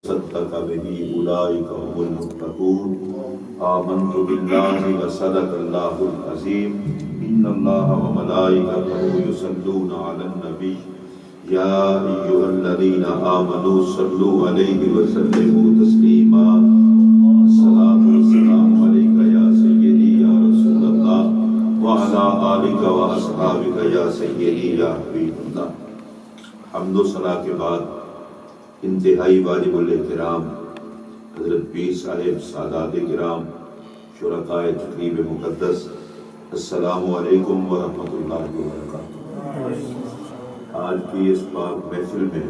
صدق به اولئک هم المتقون آمنت باللہ وصدق اللہ العظیم ان اللہ وملائکتہ یصلون علی النبی یا ایھا الذین آمنوا صلوا علیہ وسلموا تسلیما الصلاۃ والسلام علیک یا سیدی یا رسول اللہ وعلی آلک واصحابک یا سیدی یا حبیب اللہ۔ حمد و ثنا کے بعد انتہائی واجب الاحترام حضرت پیر صاحب، سادات کرام، شرکائے تقریب مقدس، السلام علیکم ورحمۃ اللہ وبرکاتہ۔ آج کی اس پاک محفل میں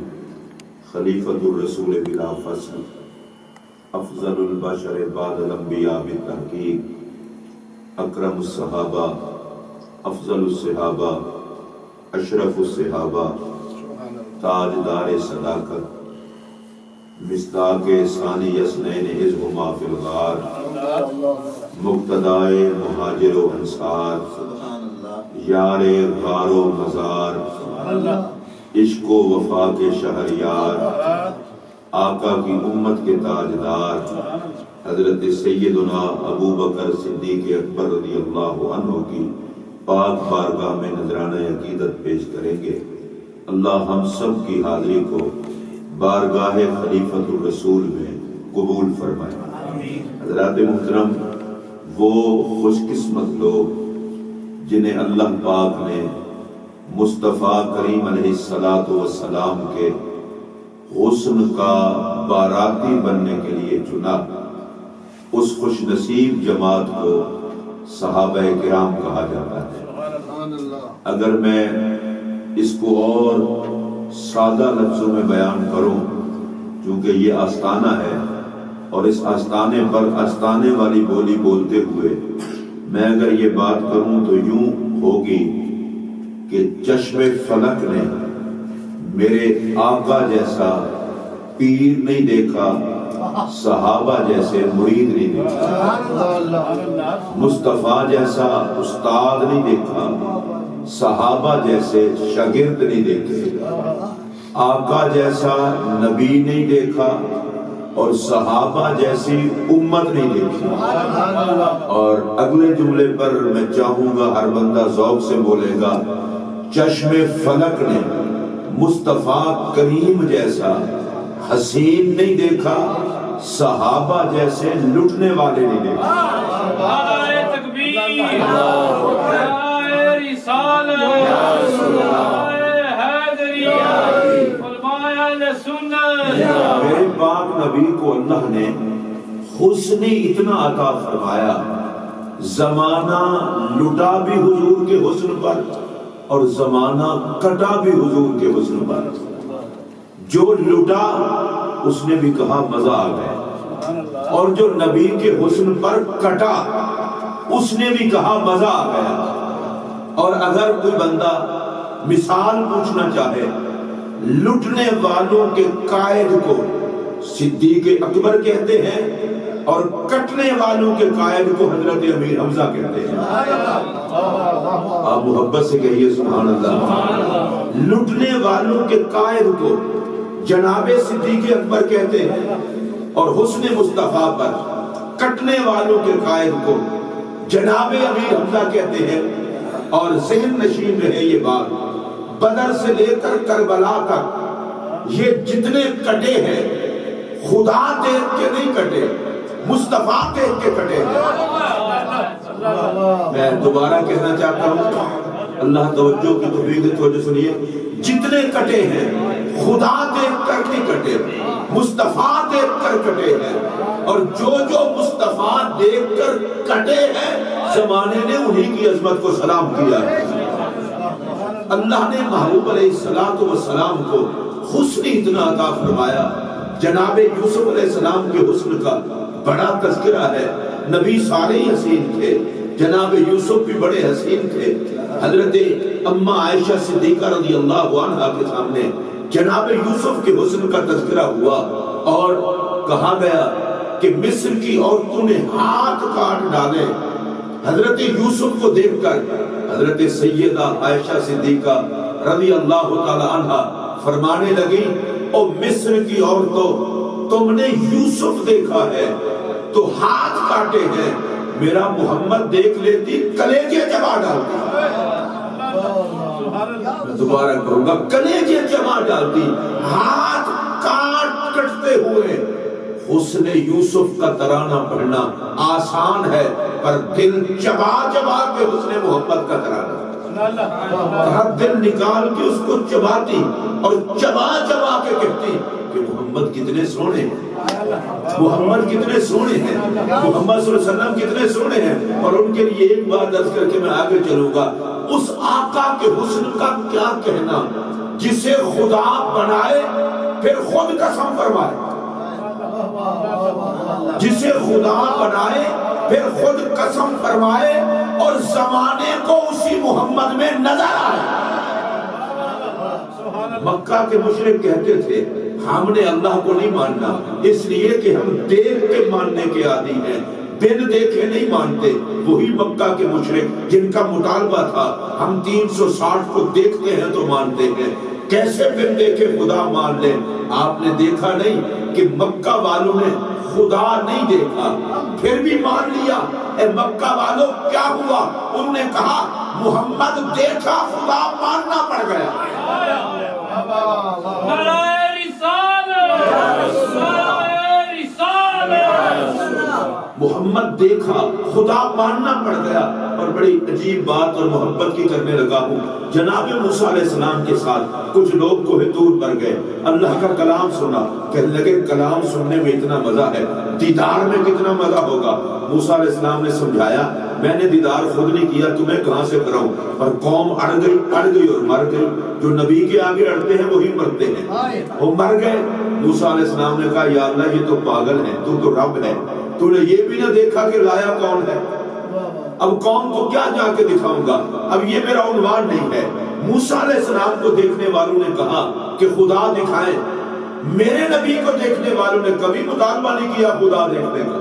خلیفۃ الرسول بلا فصل، افضل البشر بعد الانبیاء بالتحقیق، اکرم الصحابہ، افضل الصحابہ، اشرف الصحابہ، تاجدار صداقت، مصداق ثانی اثنین اذ ہما فی الغار، مقتدائے مہاجر و انصار، یار غار و مزار، عشق و وفا کے شہریار، آقا کی امت کے تاجدار حضرت سیدنا ابو بکر صدیق اکبر رضی اللہ عنہ کی پاک بارگاہ میں نذرانہ عقیدت پیش کریں گے۔ اللہ ہم سب کی حاضری کو بارگاہ خلیفۃ الرسول میں قبول فرمائے۔ حضرات محترم، وہ خوش قسمت لوگ جنہیں اللہ پاک نے مصطفیٰ کریم علیہ السلام کے حسن کا باراتی بننے کے لیے چنا، اس خوش نصیب جماعت کو صحابہ کرام کہا جاتا ہے۔ اگر میں اس کو اور سادہ لفظوں میں بیان کروں، چونکہ یہ آستانہ ہے اور اس آستانے پر آستانے والی بولی بولتے ہوئے میں اگر یہ بات کروں تو یوں ہوگی کہ چشم فلک نے میرے آقا جیسا پیر نہیں دیکھا، صحابہ جیسے مرید نہیں دیکھا، مصطفیٰ جیسا استاد نہیں دیکھا، صحابہ جیسے شاگرد نہیں دیکھے، آقا جیسا نبی نہیں دیکھا اور صحابہ جیسی امت نہیں دیکھی۔ اور اگلے جملے پر میں چاہوں گا ہر بندہ ذوق سے بولے گا، چشم فلک نے مصطفیٰ کریم جیسا حسین نہیں دیکھا، صحابہ جیسے لٹنے والے نہیں دیکھا۔ میرے پاک نبی کو اللہ نے حسن اتنا عطا فرمایا، زمانہ لٹا بھی حضور کے حسن پر اور زمانہ کٹا بھی حضور کے حسن پر۔ جو لٹا اس نے بھی کہا مزہ آ گیا، اور جو نبی کے حسن پر کٹا اس نے بھی کہا مزہ آ گیا۔ اور اگر کوئی بندہ مثال پوچھنا چاہے، لٹنے والوں کے قائد کو صدیق اکبر کہتے ہیں اور کٹنے والوں کے قائد کو حضرت امیر حمزہ کہتے ہیں۔ آپ محبت سے کہیے سبحان اللہ۔ لٹنے والوں کے قائد کو جناب صدیق اکبر کہتے ہیں اور حسن مصطفیٰ پر کٹنے والوں کے قائد کو جناب امیر حمزہ کہتے ہیں۔ اور ذہن نشین رہے یہ بات، بدر سے لے کر کربلا تک یہ جتنے کٹے ہیں خدا دیکھ کے نہیں کٹے، مصطفیٰ دیکھ کے کٹے ہیں۔ میں دوبارہ کہنا چاہتا ہوں، اللہ توجہ کی توجہ سنیے، جتنے کٹے ہیں خدا دیکھ کر نہیں کٹے، مصطفیٰ دیکھ کر کٹے ہیں۔ اور جو مصطفیٰ دیکھ کر کٹے ہیں زمانے نے انہی کی عظمت کو سلام کیا ہے۔ اللہ نے محبوب علیہ السلام کو حسن اتنا عطا فرمایا۔ جناب یوسف علیہ السلام کے حسن کا بڑا تذکرہ ہے۔ نبی سارے ہی حسین تھے، جناب یوسف بھی بڑے حسین تھے۔ حضرت اما عائشہ صدیقہ رضی اللہ عنہا کے سامنے جناب یوسف کے حسن کا تذکرہ ہوا اور کہا گیا کہ مصر کی عورتوں نے ہاتھ کاٹ ڈالے حضرت یوسف کو دیکھ کر۔ حضرت سیدہ عائشہ صدیقہ رضی اللہ تعالی عنہا فرمانے لگی، او مصر کی عورتوں تم نے یوسف دیکھا ہے تو ہاتھ کاٹے ہیں، میرا محمد دیکھ لیتی کلیجے چبا ڈالتی۔ میں دوبارہ کہوں گا، کلیجے چبا ڈالتی، ہاتھ کٹتے ہوئے۔ حسن یوسف کا ترانہ پڑھنا آسان ہے، پر دل چبا چبا کے حسن محمد کا ترانہ، دل نکال کے اس کو چباتی اور چبا چبا کے کہتی کہ محمد کتنے سونے ہیں، محمد کتنے سونے ہیں، محمد صلی اللہ علیہ وسلم کتنے سونے ہیں۔ اور ان کے لیے ایک بات عرض کر کے میں آگے چلوں گا، اس آقا کے حسن کا کیا کہنا جسے خدا بنائے پھر خود قسم فرمائے، جسے خدا بنائے پھر خود قسم فرمائے اور زمانے کو اسی محمد میں نظر آئے۔ مکہ کے مشرک کہتے تھے ہم نے اللہ کو نہیں ماننا اس لیے کہ ہم دیکھ کے ماننے کے عادی ہیں، بن دیکھے نہیں مانتے۔ وہی مکہ کے مشرک جن کا مطالبہ تھا ہم 360 کو دیکھتے ہیں تو مانتے ہیں، کیسے بن دیکھے خدا مان لیں۔ آپ نے دیکھا نہیں کہ مکہ والوں نے خدا نہیں دیکھا پھر بھی مان لیا۔ اے مکہ والوں کیا ہوا؟ انہوں نے کہا محمد دیکھا خدا ماننا پڑ گیا۔ محمد دیکھا خدا ماننا پڑ گیا۔ اور بڑی عجیب بات اور محبت کی کرنے لگا ہوں، جناب موسیٰ علیہ السلام کے ساتھ کچھ لوگ کوہ طور پر گئے، اللہ کا کلام سنا، کہنے لگے کلام سننے میں اتنا مزہ ہے، دیدار میں کتنا مزہ ہوگا۔ موسیٰ علیہ السلام نے سمجھایا میں نے دیدار خود نہیں کیا، تمہیں کہاں سے کراؤں؟ پر قوم اڑ گئی اور مر گئی۔ جو نبی کے آگے اڑتے ہیں وہی مرتے ہیں، وہ مر گئے۔ موسیٰ علیہ السلام نے کہا یا اللہ یہ تو پاگل ہے، تو رب ہے، تو نے یہ بھی نہ دیکھا کہ لایا کون ہے، اب قوم کو کیا جا کے دکھاؤں گا، اب یہ میرا عنوان نہیں ہے۔ موسیٰ علیہ السلام کو دیکھنے والوں نے کہا کہ خدا دکھائیں، میرے نبی کو دیکھنے والوں نے کبھی مطالبہ نہیں کیا خدا دیکھنے کا،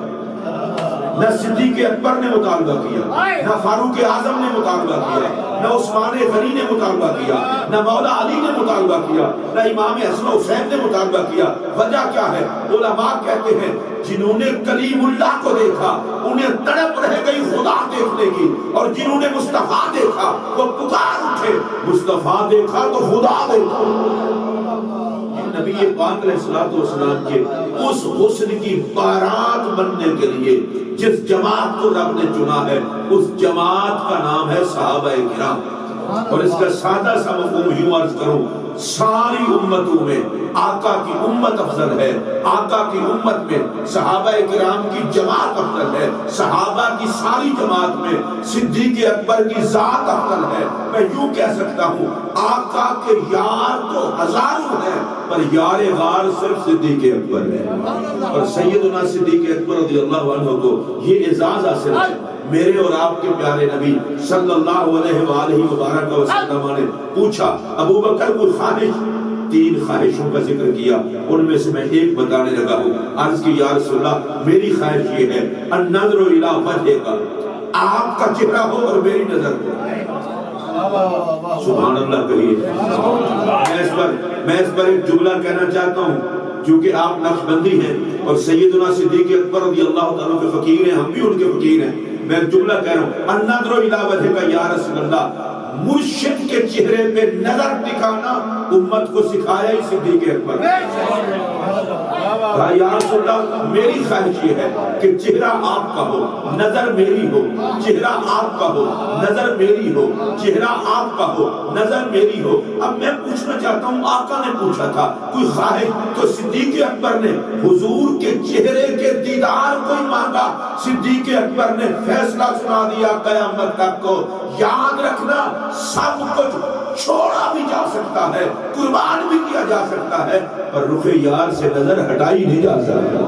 نہ صدیق اکبر نے مطالبہ کیا، نہ فاروق اعظم نے مطالبہ کیا، نہ عثمان غنی نے مطالبہ کیا، نہ مولا علی نے مطالبہ کیا، نہ امام حسن حسین نے مطالبہ کیا۔ وجہ کیا ہے؟ علماء کہتے ہیں جنہوں نے کلیم اللہ کو دیکھا انہیں تڑپ رہ گئی خدا دیکھنے کی، اور جنہوں نے مصطفیٰ دیکھا وہ پکار اٹھے مصطفیٰ دیکھا تو خدا دیکھا۔ نبی پاک علیہ السلام کے اس حسن کی بارات بننے کے لیے جس جماعت کو رب نے چنا ہے اس جماعت کا نام ہے صحابہ کرام۔ اور اس کا سادہ سا مفہوم یوں عرض کروں، ساری امتوں میں آقا کی امت افضل ہے، آقا کی امت میں صحابہ کرام کی جماعت افضل ہے، صحابہ کی ساری جماعت میں صدیق اکبر کی ذات افضل ہے۔ میں یوں کہہ سکتا ہوں آقا کے یار تو ہزاروں ہیں پر یار غار صرف صدیق اکبر ہے، اور سیدنا صدیق اکبر رضی اللہ عنہ کو یہ اعزاز حاصل ہے۔ میرے اور آپ کے پیارے نبی صلی اللہ علیہ وآلہ وبارک وسلم نے پوچھا ابو بکر کو خواہش، 3 خواہشوں کا ذکر کیا، ان میں سے میں ایک بتانے لگا ہوں۔ عرض کی یا رسول اللہ میری خواہش یہ ہے النظر الی وجہک، آپ کا چہرہ ہو اور میری نظر ہو۔ سبحان اللہ کہیے۔ میں اس پر ایک جملہ کہنا چاہتا ہوں، کیونکہ آپ نقشبندی ہیں اور سیدنا صدیق اکبر رضی اللہ تعالیٰ کے فقیر ہیں، ہم بھی ان کے فقیر ہیں۔ میں ایک جملہ کہہ رہا ہوں النظر الی وجہک یا رسول اللہ، مرشد کے چہرے پہ نظر ٹکانا امت کو سکھایا ہی صدیق اکبر۔ یا رسول اللہ میری خواہش یہ ہے کہ چہرہ آپ کا ہو نظر میری ہو، چہرہ آپ کا ہو نظر میری ہو، چہرہ آپ کا ہو نظر میری ہو۔ اب میں پوچھنا چاہتا ہوں آقا نے پوچھا تھا کوئی خواہش تو صدیق اکبر نے حضور کے چہرے کے دیدار کو ہی مانگا، صدیق اکبر نے فیصلہ سنا دیا قیامت تک کو۔ یاد رکھنا سب کچھ چھوڑا بھی جا سکتا ہے، قربان بھی کیا جا سکتا ہے، پر رخ یار سے نظر ہٹائی نہیں جا سکتا۔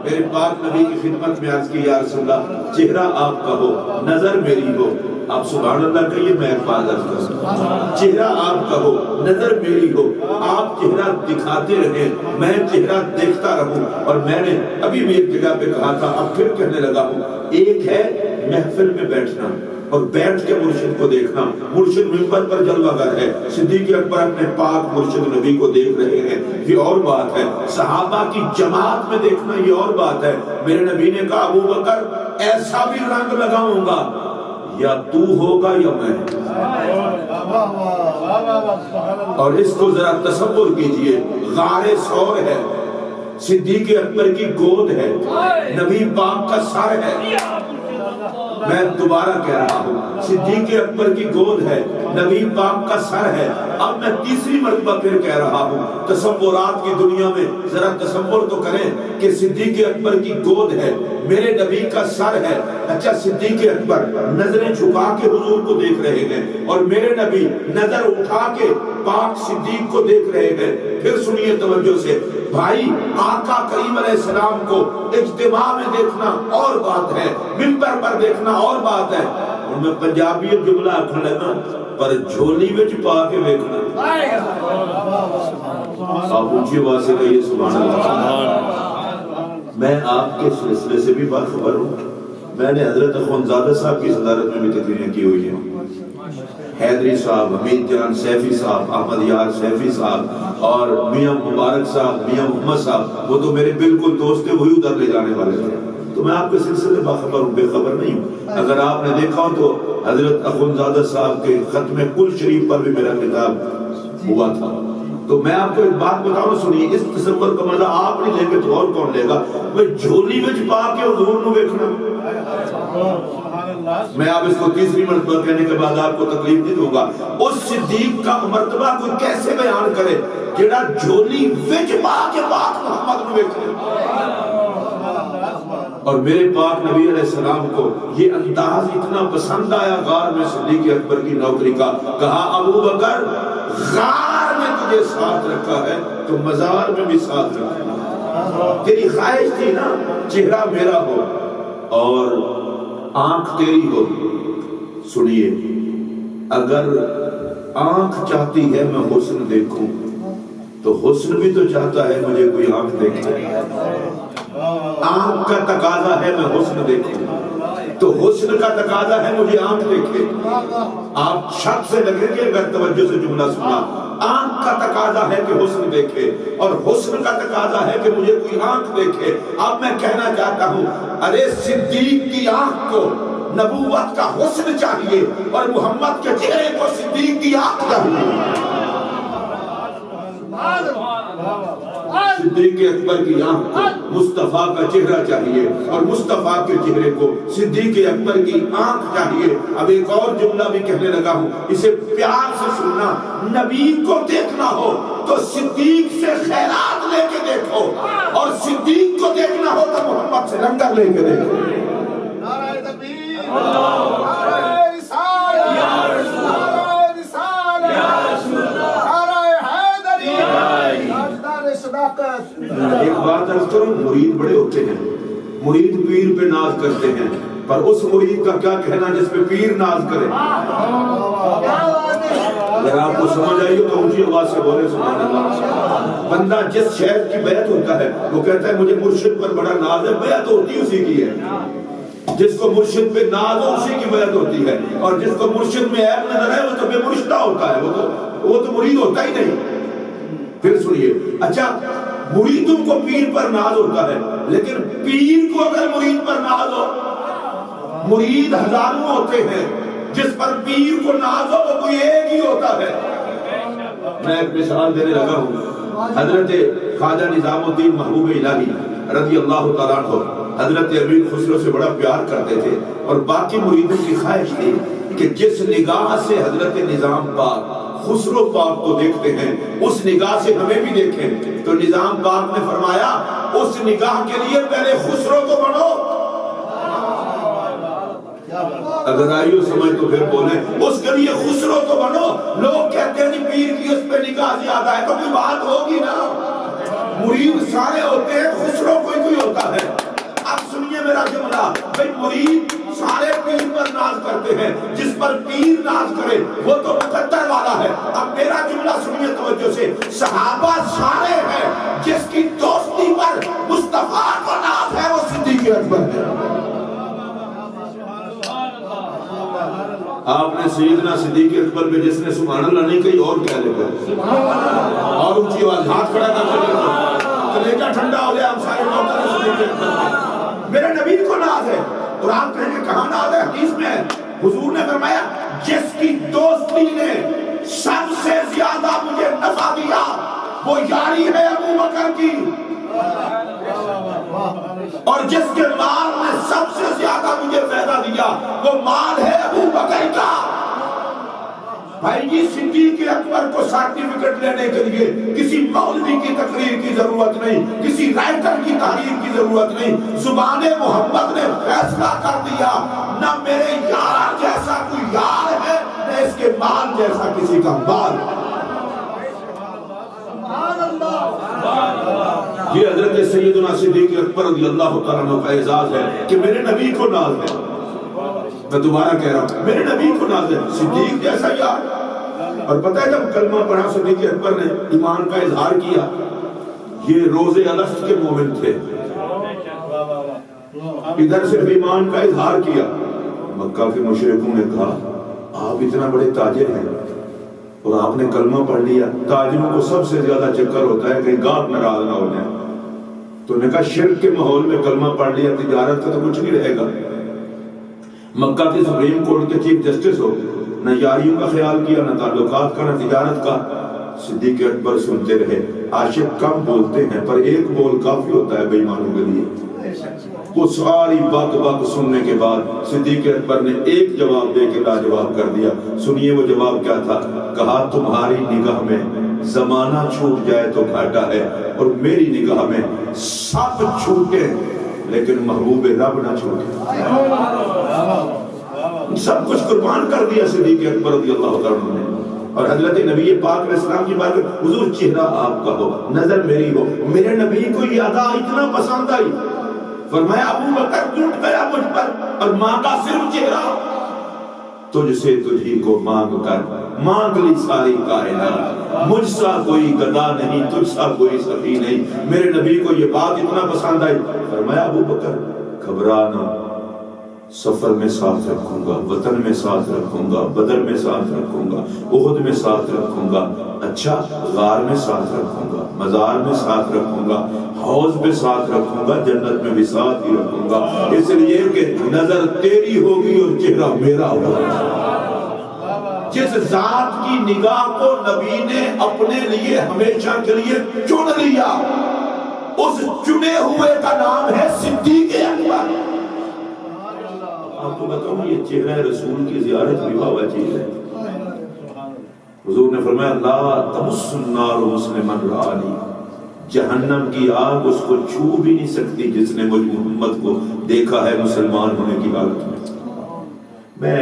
میرے پاک نبی کی خدمت میں عرض کی یا رسول اللہ چہرہ آپ کا ہو نظر میری ہو۔ آپ سبحان اللہ کہیے، میں ایک بات عرض کروں، چہرہ آپ کا ہو نظر میری ہو، آپ چہرہ دکھاتے رہیں میں چہرہ دیکھتا رہوں۔ اور میں نے ابھی بھی ایک جگہ پہ کہا تھا اب پھر کہنے لگا ہوں، ایک ہے محفل میں بیٹھنا اور بیٹھ کے مرشد کو دیکھنا، مرشد منبر پر جلوگر ہے، صدیق اکبر اپنے پاک مرشد نبی کو دیکھ رہے ہیں، یہ اور بات ہے، صحابہ کی جماعت میں دیکھنا یہ اور بات ہے۔ میرے نبی نے کہا ابو بکر ایسا بھی رنگ لگاؤں گا یا تو ہوگا یا میں، اور اس کو ذرا تصور کیجئے، غار ثور ہے، صدیق اکبر کی گود ہے، نبی پاک کا سر ہے، میں دوبارہ کہہ رہا ہوں، صدیق اکبر کی گود ہے، نبی پاک کا سر ہے۔ اب میں تیسری مرتبہ پھر کہہ رہا ہوں، تصورات کی دنیا میں ذرا تصور تو کریں کہ صدیق اکبر کی گود ہے، میرے نبی کا سر ہے۔ اچھا صدیق اکبر نظریں جھکا کے حضور کو دیکھ رہے ہیں اور میرے نبی نظر اٹھا کے پاک صدیق کو دیکھ رہے ہیں۔ پھر سنیے توجہ سے بھائی، آقا کریم علیہ السلام کو اجتماع میں دیکھنا اور بات ہے، منبر پر دیکھنا اور بات ہے، اور میں پنجابی جملہ آکھن لگا پر جھولی وچ پا کے دیکھنا۔ آپ اونچی آواز سے کہیے سبحان اللہ۔ میں آپ کے سلسلے سے بھی باخبر ہوں، میں نے حضرت اخوندزادہ صاحب کی صدارت میں بھی تقریریں کی ہوئی ہیں، حیدری صاحب، حمید جان سیفی صاحب، احمد یار سیفی صاحب اور میاں مبارک صاحب، میاں محمد صاحب، وہ تو میرے بالکل دوست تھے، وہی ادھر لے جانے والے تھے، تو میں آپ کے سلسلے سے باخبر ہوں، بے خبر نہیں ہوں۔ اگر آپ نے دیکھا ہو تو حضرت اخوندزادہ صاحب کے ختم کل شریف پر بھی میرا کتاب ہوا تھا۔ تو میں آپ کو ایک بات بتاؤں، سنیے، اس تصور کا مزہ آپ نہیں لے گے تو اور کون لے گا؟ وہ جھولی وچ پا کے حضور نو دیکھنا۔ میں آپ اس کو تیسری مرتبہ کہنے کے بعد آپ کو تکلیف نہیں دوں گا۔ اس صدیق کا مرتبہ کوئی کیسے بیان کرے جڑا جھولی وچ پا کے پاک محمد نو دیکھے۔ اور میرے پاک نبی علیہ السلام کو یہ انداز اتنا پسند آیا غار میں صدیق اکبر کی نوکری کا، کہا ابو بکر غار میں تجھے ساتھ رکھا ہے تو مزار میں بھی ساتھ رکھا۔ تیری خواہش تھی نا چہرہ میرا ہو اور آنکھ تیری ہو۔ سنیے، اگر آنکھ چاہتی ہے میں حسن دیکھوں تو حسن بھی تو چاہتا ہے مجھے کوئی آنکھ دیکھے۔ آنکھ کا تقاضا ہے میں حسن دیکھوں تو حسن کا تقاضا ہے مجھے آنکھ دیکھے۔ آپ شک سے لگیں گے اگر توجہ سے جملہ سنا، آنکھ کا تقاضا ہے کہ حسن دیکھے اور حسن کا تقاضا ہے کہ مجھے کوئی آنکھ دیکھے۔ اب میں کہنا چاہتا ہوں، ارے صدیق کی آنکھ کو نبوت کا حسن چاہیے اور محمد کے چہرے کو صدیق کی آنکھ چاہیے۔ صدیق اکبر کی آنکھ کو مصطفیٰ کا چہرہ چاہیے اور مصطفیٰ کے چہرے کو صدیق اکبر کی آنکھ چاہیے۔ اب ایک اور جملہ بھی کہنے لگا ہوں، اسے پیار سے سننا، نبی کو دیکھنا ہو تو صدیق سے خیرات لے کے دیکھو اور صدیق کو دیکھنا ہو تو محمد سے لنگر لے کے دیکھو۔ نعرہ تکبیر، نعرہ رسالت، نعرہ رسالت، نعرہ حیدری، تاجدار صداقت۔ ایک بات عرض کروں، مرید بڑے ہوتے ہیں، مرید پیر پہ ناز کرتے ہیں، پر اس مرید کا کیا کہنا جس پہ پیر ناز کرے؟ اگر آپ کو سمجھ آئی ہو تو اونچی آواز سے بولے سبحان اللہ۔ بندہ جس شہر کی بیعت ہوتا ہے وہ کہتا ہے مجھے مرشد پر بڑا ناز ہے، بیعت ہوتی اسی کی ہے۔ جس کو مرشد پہ ناز ہو اسی کی بیعت ہوتی ہے، اور جس کو مرشد میں عیب نظر ہے وہ تو بے مرشدہ ہوتا ہے، وہ تو مرید ہوتا ہی نہیں۔ پھر سنیے، اچھا مریدوں کو پیر پر ناز ہوتا ہے، لیکن پیر کو اگر مرید پر ناز ہو، مرید ہزاروں ہوتے ہیں، جس پر پیر کو ناز ہو وہ کوئی ایک ہی ہوتا ہے۔ میں ایک مثال دینے لگا ہوں، حضرت خواجہ نظام الدین محبوب الہی رضی اللہ تعالیٰ عنہ حضرت امیر خسرو سے بڑا پیار کرتے تھے، اور باقی مریدوں کی خواہش تھی کہ جس نگاہ سے حضرت نظام پاک خسرو پاک کو دیکھتے ہیں اس نگاہ سے ہمیں بھی دیکھیں۔ تو نظام پاک نے فرمایا اس نگاہ کے لیے پہلے خسرو کو بنو۔ اگر آئیو سمجھ تو پھر بولیں، اس کے لیے خسرو کو بنو۔ لوگ کہتے ہیں پیر کی اس پہ نگاہ زیادہ ہے، تو کوئی بات ہوگی نا، مرید سارے ہوتے ہیں، خسرو کوئی ہوتا ہے۔ اب سنیے میرا جملہ، بھئی مرید سارے پیر پر ناز کرتے ہیں، جس پر پیر ناز کرے وہ تو مقدر والا ہے۔ اب میرا جملہ سنیے توجہ سے، صحابہ سارے ہیں، جس کی دوستی پر مصطفیٰ کو ناز ہے وہ صدیق اکبر ہے۔ آپ نے سیدنا صدیق اکبر پہ جس نے سبحان اللہ نہیں کہی اور کیا لکھا اور اونچی آواز ہاتھ کھڑا کر کے کلیجہ ٹھنڈا ہو گیا ہم سارے محترم صدیق اکبر میرے نبی کو ناز ہے اور آپ کہیں گے کہاں ناز ہے حدیث میں ہے حضور نے فرمایا جس کی دوستی نے سب سے زیادہ مجھے نفع دیا وہ یاری ہے ابو بکر کی اور جس کے مال نے سب سے زیادہ مجھے فائدہ دیا وہ مال ہے ابو بکر کا بھائی جی صدیق اکبر کو سرٹیفکیٹ لینے کے لیے کسی مولوی کی تقریر کی ضرورت نہیں کسی رائٹر کی تحریر کی ضرورت نہیں زبان محمد نے فیصلہ کر دیا نہ میرے یار جیسا کوئی یار ہے نہ اس کے مال جیسا کسی کا مال یہ حضرت سیدنا صدیق اکبر رضی اللہ تعالیٰ عنہ کا اعزاز ہے کہ میرے نبی کو ناز ہے میں دوبارہ کہہ رہا ہوں میرے نبی کو ناز ہے صدیق جیسا یار اور پتہ ہے جب کلمہ پڑھا صدیق اکبر نے ایمان کا اظہار کیا یہ روزے الست کے مومن تھے ادھر صرف ایمان کا اظہار کیا مکہ کے مشرکوں نے کہا آپ اتنا بڑے تاجر ہیں اور آپ نے کلمہ پڑھ لیا تاجروں کو سب سے زیادہ چکر ہوتا ہے کہ گاہک ناراض نہ ہو جائے تو نے کہا شرک کے ماحول میں کلمہ پڑھ لیا تجارت کا تو کچھ نہیں رہے گا مکہ کے سپریم کورٹ کے چیف جسٹس ہو نہ یاریوں کا خیال کیا نہ تعلقات کا نہ تجارت کا صدیق اکبر سنتے رہے عاشق کم بولتے ہیں پر ایک بول کافی ہوتا ہے بے ایمانوں کے لیے وہ ساری بک سننے کے بعد صدیق اکبر نے ایک جواب دے کے لاجواب کر دیا سنیے وہ جواب کیا تھا کہا تمہاری نگاہ میں زمانہ چھوٹ جائے تو گھاٹا ہے اور میری نگاہ میں سب چھوٹے لیکن محبوب رب نہ چھوٹے سب کچھ قربان کر دیا صدیق اکبر رضی اللہ تعالیٰ نے اور حضرت نبی پاک علیہ السلام کی بات حضور چہرہ آپ کا ہو نظر میری ہو میرے نبی کو یہ ادا اتنا پسند آئی فرمایا ابو بکر ٹوٹ گیا مجھ پر اور ماں کا صرف چہرہ تجھ سے تجھی کو مانگ کر مانگ لی ساری کائنات مجھ سا کوئی گدا نہیں تجھ سا کوئی سخی نہیں میرے نبی کو یہ بات اتنا پسند آئی فرمایا ابو بکر گھبرانا سفر میں ساتھ رکھوں گا وطن میں ساتھ رکھوں گا بدر میں ساتھ رکھوں گا احد میں ساتھ رکھوں گا اچھا غار میں ساتھ رکھوں گا مزار میں ساتھ رکھوں گا حوض میں ساتھ رکھوں گا جنت میں بھی ساتھ ہی رکھوں گا اس لیے کہ نظر تیری ہوگی اور چہرہ میرا ہوگا جس ذات کی نگاہ کو نبی نے اپنے لیے ہمیشہ کے لیے چن لیا اس چنے ہوئے کا نام ہے صدیق اکبر آپ کو بتاؤں یہ چہرہ رسول کی زیارت بھی بابا چیز ہے حضور نے فرمایا لا تمس النار مسلما رآنی جہنم کی آگ اس کو چھو بھی نہیں سکتی جس نے مجھ محمد کو دیکھا ہے مسلمان ہونے کی حالت میں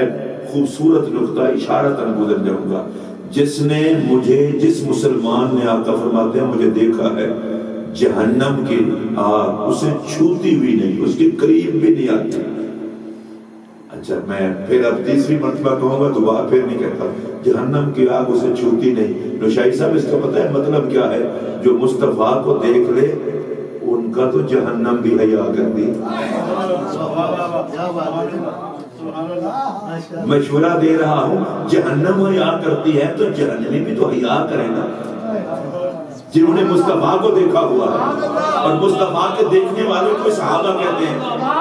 خوبصورت نقطہ اشارتاً گزر جاؤں گا جس نے مجھے جس مسلمان نے آقا فرماتے ہیں مجھے دیکھا ہے جہنم کی آگ اسے چھوتی بھی نہیں اس کے قریب بھی نہیں آتی اچھا میں پھر اب تیسری مرتبہ کہوں گا دوبارہ پھر نہیں کہتا جہنم کی آگ اسے چھوتی نہیں نوشائی صاحب اس کا پتہ ہے مطلب کیا ہے جو مصطفیٰ کو دیکھ لے ان کا تو جہنم بھی حیا کر دی مشورہ دے رہا ہوں جہنم حیا کرتی ہے تو جہنمی بھی تو حیا کرے نا جنہوں نے مصطفیٰ کو دیکھا ہوا ہے اور مصطفیٰ کے دیکھنے والوں کو صحابہ کہتے ہیں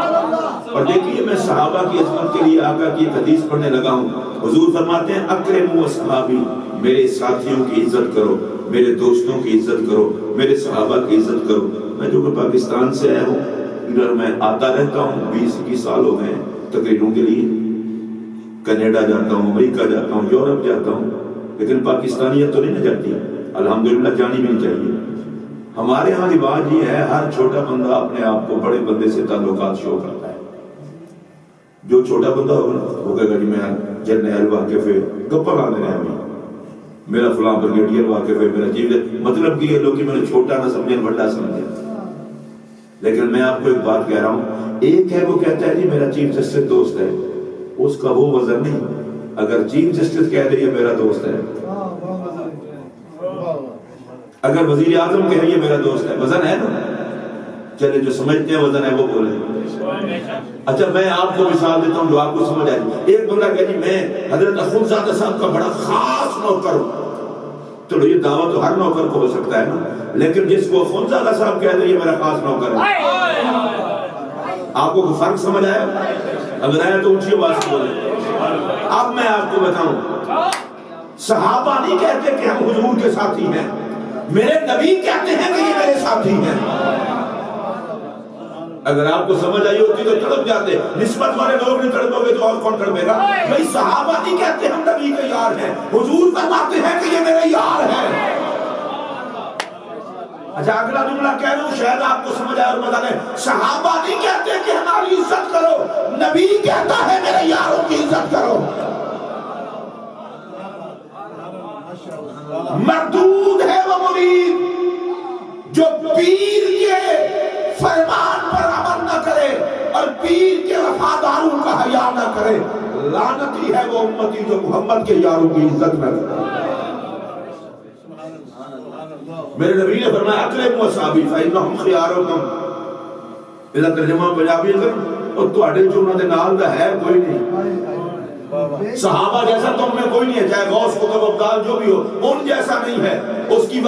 اور دیکھیے میں صحابہ کی عظمت کے لیے آقا کی ایک حدیث پڑھنے لگا ہوں حضور فرماتے ہیں اکرموا اصحابی میرے ساتھیوں کی عزت کرو میرے دوستوں کی عزت کرو میرے صحابہ کی عزت کرو میں جو کہ پاکستان سے آیا ہوں ادھر میں آتا رہتا ہوں 20-21 سال ہو گئے تقریروں کے لیے کینیڈا جاتا ہوں امریکہ جاتا ہوں یورپ جاتا ہوں لیکن پاکستانیت تو نہیں نہ جاتی الحمدللہ جانی بھی نہیں چاہیے ہمارے ہاں رواج یہ ہے ہر چھوٹا بندہ اپنے آپ کو بڑے بندے سے تعلقات شو کرتا ہے جو چھوٹا بندہ ہوگا وہ کہے گا جی میں جرنیل واقف ہے گپا لانے رہے ہیں میرا فلاں بریگیڈیئر واقف ہے میرا چیف مطلب کہ یہ لوگ میں نے چھوٹا نہ سمجھے بڑا سمجھے لیکن میں آپ کو ایک بات کہہ رہا ہوں ایک ہے وہ کہتا ہے جی میرا چیف جسٹس دوست ہے اس کا وہ وزن نہیں اگر چیف جسٹس کہہ دے یہ میرا دوست ہے اگر وزیر اعظم کہے یہ میرا دوست ہے وزن ہے نا چلے جو سمجھتے ہیں وزن ہے وہ بولیں. اچھا میں آپ کو مثال دیتا ہوں جو آپ کو سمجھ آئے. ایک بندہ کہ جی میں حضرت اخوندزادہ صاحب کا بڑا خاص نوکر ہوں. چلو یہ دعویٰ تو ہر نوکر کو ہو سکتا ہے نا, لیکن جس کو اخوندزادہ صاحب کہہ دیں یہ میرا خاص نوکر ہے, آپ کو فرق سمجھ آیا؟ اگر آیا تو اونچی آواز سے بولیں. اب میں آپ کو بتاؤں, صحابہ نہیں کہتے کہ ہم حضور کے ساتھی ہیں, میرے نبی کہتے ہیں کہ یہ میرے ساتھی ہیں. اگر آپ کو سمجھ آئی ہوتی تو تڑپ جاتے. نسبت والے لوگ نہیں تڑپو گے تو اور کون تڑپے گا؟ بھائی صحابہ نہیں کہتے ہم نبی کے یار ہیں, حضور فرماتے ہیں کہ یہ میرے یار ہیں. اچھا اگلا جملہ کہہ رہا ہوں شاید آپ کو سمجھ آئے اور مزہ لیں. صحابہ نہیں کہتے کہ ہماری عزت کرو, نبی کہتا ہے میرے یاروں کی عزت کرو. مردود ہے وہ مرید جو پیر کے فرمان پر عمل نہ کرے اور پیر کے وفاداروں کا حیا نہ کرے. لعنتی ہے وہ امتی جو محمد کے یاروں کی عزت نہ کرے. میرے نبی نے فرمایا اکرموا اصحابی فإنهم خياركم. اس کا ترجمہ پنجابی کروں اور تواڈے جو انہاں دے نال دا ہے کوئی نہیں. صحابہ جیسا تم میں کوئی نہیں ہے, چاہے غوث قطب ابدال جو بھی ہو, ان جیسا نہیں ہے. اس کی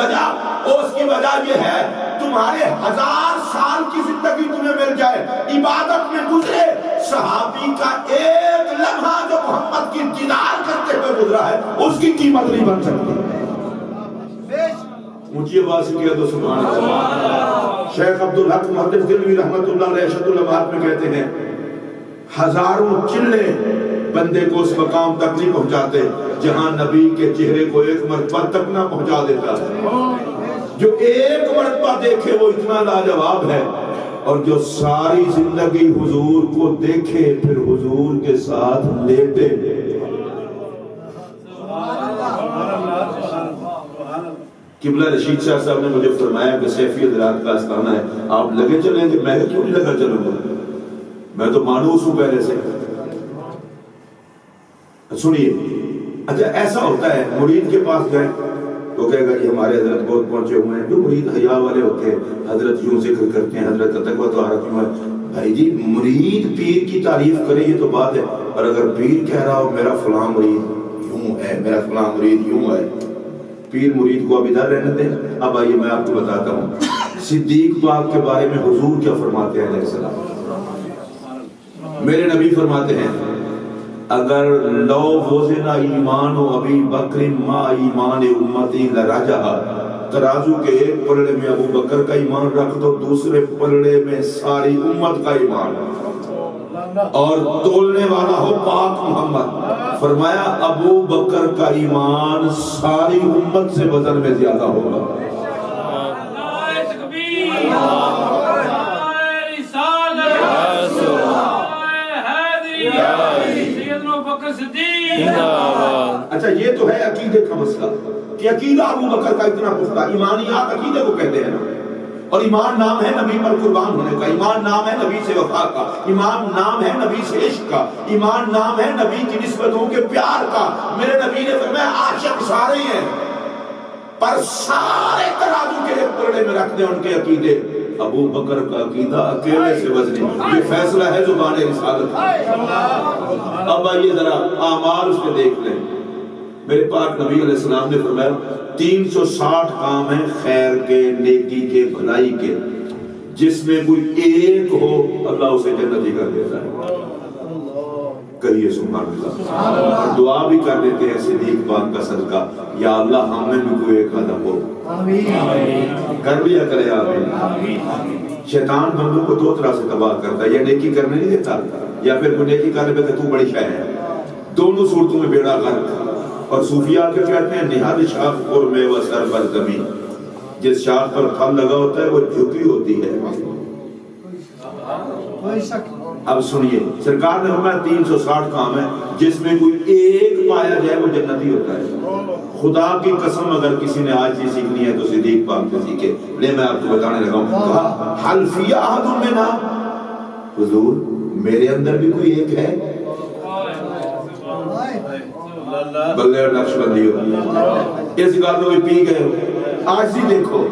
وجہ یہ ہے تمہارے 1000 سال کی زندگی تمہیں مل جائے, عبادت میں گزرے, صحابی کا ایک لمحہ جو محمد کی دیدار کرتے ہوئے گزرا ہے اس کی قیمت نہیں بن سکتی. اونچی آواز سے کیا تو سبحان اللہ. شیخ عبدالحق محدث دلوی رحمت اللہ علیہ ارشاد الامات میں کہتے ہیں ہزاروں چلے بندے کو اس مقام تک نہیں پہنچاتے جہاں نبی کے چہرے کو ایک مرتبہ تک نہ پہنچا دیتا ہے. جو ایک مرتبہ دیکھے وہ اتنا لاجواب ہے, اور جو ساری زندگی حضور کو دیکھے پھر حضور کے ساتھ لیٹے. قبلہ رشید شاہ صاحب نے مجھے فرمایا کہ سیفی حضرات کا آستانہ ہے, آپ لگے چلیں گے. میں کیوں نہیں لگا چلوں گا, میں تو مانوس ہوں پہلے سے. سنیے, اچھا ایسا ہوتا ہے مرید کے پاس گئے تو کہے گا جی ہمارے حضرت بہت پہنچے ہوئے ہیں. جو مرید حیا والے ہوتے ہیں حضرت یوں ذکر کرتے ہیں, حضرت کا تقویٰ طہارت کیوں ہے. بھائی جی مرید پیر کی تعریف کرے یہ تو بات ہے, اور اگر پیر کہہ رہا ہو میرا فلاں مرید یوں ہے, میرا فلاں مرید یوں ہے, پیر مرید کو اب ادھر رہنے دیں. اب آئیے میں آپ کو بتاتا ہوں صدیق پاک کے بارے میں حضور کیا فرماتے ہیں علیہ السلام. میرے نبی فرماتے ہیں اگر لو وزن ایمان ابی بکر ما ایمان امتی لرجہ, ترازو کے ایک پلڑے میں ابو بکر کا ایمان رکھ دو, دوسرے پلڑے میں ساری امت کا ایمان, اور تولنے والا ہو پاک محمد. فرمایا ابو بکر کا ایمان ساری امت سے وزن میں زیادہ ہوگا. اچھا یہ تو ہے عقیدے کا مسئلہ کہ عقیدہ ابو بکر کا اتنا پختہ. ایمانیات عقیدے کو کہتے ہیں نا, اور ایمان نام ہے نبی پر قربان ہونے کا, ایمان نام ہے نبی سے وفا کا, ایمان نام ہے نبی سے عشق کا, ایمان نام ہے نبی کی نسبتوں کے پیار کا. میرے نبی نے فرمایا عاشق سارے ہیں پر سارے ترازو کے ایک پلڑے میں رکھ دیں ان کے عقیدے. ابو بکر کا عقیدہ اکیلے سے وزنی, یہ فیصلہ ہے زبان رسالت. اب آئیے ذرا اعمال اس کے دیکھ لیں. میرے پاک نبی علیہ السلام نے فرمایا 360 کام ہیں خیر کے, نیکی کے, بھلائی کے, جس میں کوئی ایک ہو اللہ اسے جنتی کر دیتا ہے. کہیے سبحان اللہ. اور دعا بھی کر دیتے ہیں صدیق پاک کا صدقہ, یا اللہ ہم میں بھی کوئی ایک قدم ہو. کر لیا کرے آمین. شیطان بندوں کو دو طرح سے تباہ کرتا ہے, یا نیکی کرنے نہیں دیتا, یا پھر کوئی نیکی کرنے پہ کہ تو بڑی شے ہے. دونوں صورتوں میں بیڑا غرق. اور صوفیاء کے کہتے ہیں نہاد شاخ پر میوہ سر پر زمین, جس شاخ پر پھل لگا ہوتا ہے وہ جھکی ہوتی ہے. اب سنیے سرکار نے فرمایا 360 کام ہے جس میں کوئی ایک پایا جائے وہ جنتی ہوتا ہے. خدا کی قسم اگر کسی نے آج چیز سیکھنی ہے تو صدیق پاک سے سیکھے. لے میں آپ کو بتانے لگا ہوں. کہا حل فی احد منہا, حضور میرے اندر بھی کوئی ایک ہے. بلے اور نقش بندی ہو اس گال میں پی گئے ہو. آج ہی دیکھو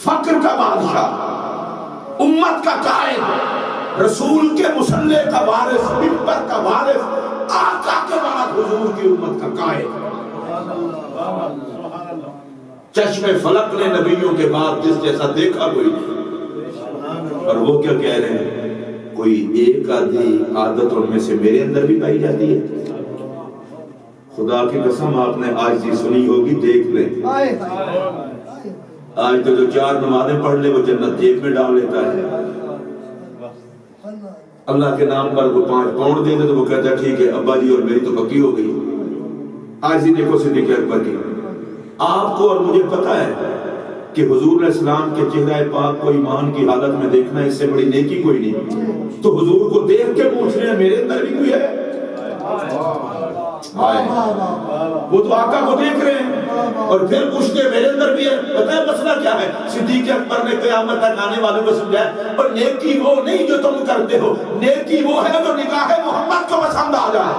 فقر کا بادشاہ امت کا قائد، رسول کے مصلی کا وارث، منبر کا وارث، آقا کے بعد حضور کی امت کا قائد۔ چشم فلک نے نبیوں کے بعد جس جیسا دیکھا کوئی نہیں۔ اور وہ کیا کہہ رہے ہیں؟ کوئی ایک آدھی عادت ان میں سے میرے اندر بھی پائی جاتی ہے۔ خدا کی قسم آپ نے آج دی سنی ہوگی، دیکھ لیں۔ آج تو جو 4 نمازیں پڑھ لے وہ جنت جیب میں ڈال لیتا ہے۔ اللہ کے نام پر وہ 5 پاؤنڈ دے دے تو وہ کہتا ہے ٹھیک ہے ابا جی اور میری تو پکی ہو گئی۔ آج ہی دیکھو صدیق اکبر کی، آپ کو اور مجھے پتا ہے کہ حضور علیہ السلام کے چہرہ پاک کو ایمان کی حالت میں دیکھنا اس سے بڑی نیکی کوئی نہیں۔ تو حضور کو دیکھ کے پوچھ رہے ہیں میرے اندر بھی کوئی ہے؟ وہ تو آقا کو دیکھ رہے ہیں اور پھر پوچھتے ہیں میرے اندر بھی ہے۔ پتہ ہے مسئلہ کیا ہے؟ صدیق اکبر نے قیامت تک آنے والوں کو سمجھایا اور نیکی وہ نہیں جو تم کرتے ہو، نیکی وہ ہے جو نگاہ محمد کو پسند آ جائے۔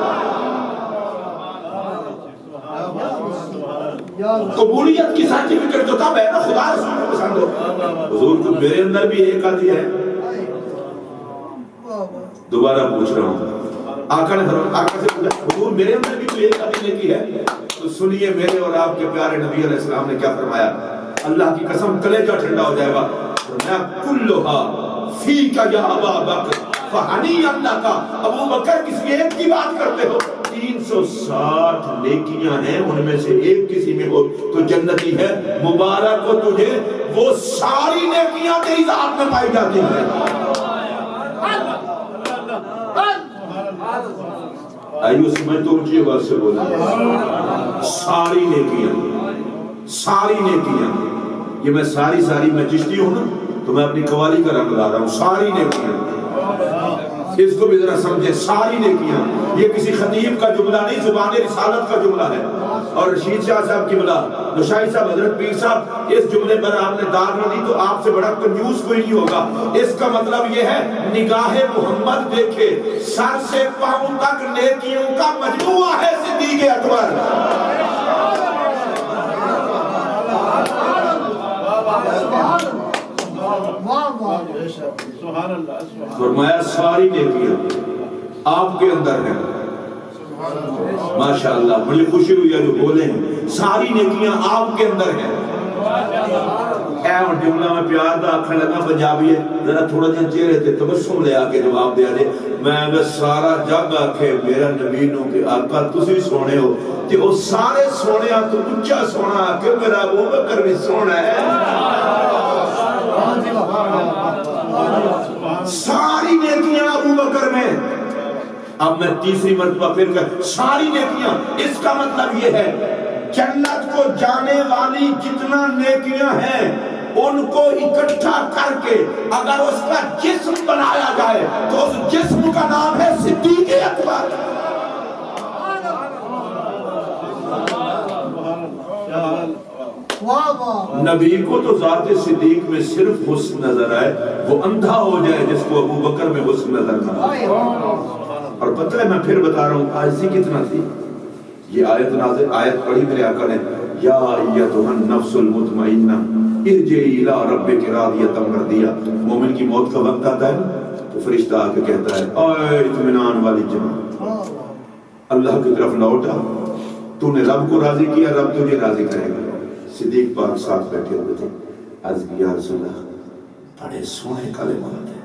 قبولیت کی سرٹیفکیٹ تو تب ہے نا خدا رسول کو پسند ہو۔ حضور کو میرے اندر بھی ایک آدھی ہے۔ دوبارہ پوچھ رہا ہوں، آقا نے آقا سے پوچھا حضور میرے اندر بھی کوئی ایک آدھی نیکی ہے؟ تو سنیے میرے اور آپ کے پیارے نبی علیہ السلام نے کیا فرمایا۔ اللہ کی قسم کلیجہ ٹھنڈا ہو جائے گا۔ فرمایا کلھا فیک یا ابا بکر فہنی اللہ کا، ابو بکر کسی ایک کی بات کرتے ہو، 360 نیکیاں ہیں، ان میں سے ایک کسی میں ہو تو جنتی ہے۔ مبارک ہو تجھے، وہ ساری نیکیاں تیری ذات میں پائی جاتی ہیں۔ آئیو سمجھ تو اونچی آواز سے بولیں، ساری نیکیاں، ساری نیکیاں۔ یہ میں ساری میں چشتی ہوں نا تو میں اپنی قوالی کا رنگ لا رہا ہوں۔ ساری نیکیاں، اس کو بھی ذرا سمجھے، ساری نیکیاں۔ یہ کسی خطیب کا جملہ نہیں، زبان رسالت کا جملہ ہے۔ اور رشید شاہ صاحب کی بلا نشائی صاحب حضرت پیر صاحب اس جملے پر آپ نے داد نہ دی تو آپ سے بڑا کنجوس کوئی نہیں ہوگا۔ اس کا مطلب یہ ہے نگاہ محمد دیکھے، سر سے پاؤں تک نیکیوں کا مجموعہ ہے صدیق اکبر۔ فرمایا ساری نیکیاں آپ کے اندر ہیں۔ ماشاءاللہ بڑی خوشی ہوئی ہے جو بولے ہیں، ساری نیکیاں آپ کے اندر ہیں۔ اے اور جملہ میں پیار دا آکھنے لگا پنجابی ہے، ذرا تھوڑا جہاں چہرے تے تبسم لے آ کے جواب دیا دے۔ میں اگر سارا جگ آکھے میرا نبی نو کہ آقا تسی سونے ہو تے وہ سارے سونے تو اچھا سونا آکے میرا ابو بکر بھی سونا ہے۔ ساری نیکیاں ابو بکر میں۔ اب میں تیسری مرتبہ پھر کر ساری نیکیاں، اس کا مطلب یہ ہے جنت کو جانے والی جتنا نیکیاں ہیں ان کو اکٹھا کر کے اگر اس کا جسم بنایا جائے تو اس جسم کا نام ہے صدیق اکبر۔ نبی کو تو ذات صدیق میں صرف حسن نظر آئے، وہ اندھا ہو جائے جس کو ابو بکر میں حسن نظر نہ آئے۔ اور پتہ ہے میں پھر بتا رہا ہوں عاجزی کتنا تھی۔ یہ آیت نازل آیت پڑھی میرے آقا نے، یا ایتھا النفس المطمئنہ ارجعی الی ربک راضیۃ مرضیہ۔ مومن کی موت کا وقت آتا ہے تو فرشتہ آ کے کہتا ہے اے اطمینان والی جان، اللہ کی طرف لوٹا، تو نے رب کو راضی کیا، رب تجھے راضی کرے گا۔ صدیق پاک ساتھ بیٹھے ہوئے تھے، عرض کیا یا رسول اللہ بڑے سونے کلمات ہیں،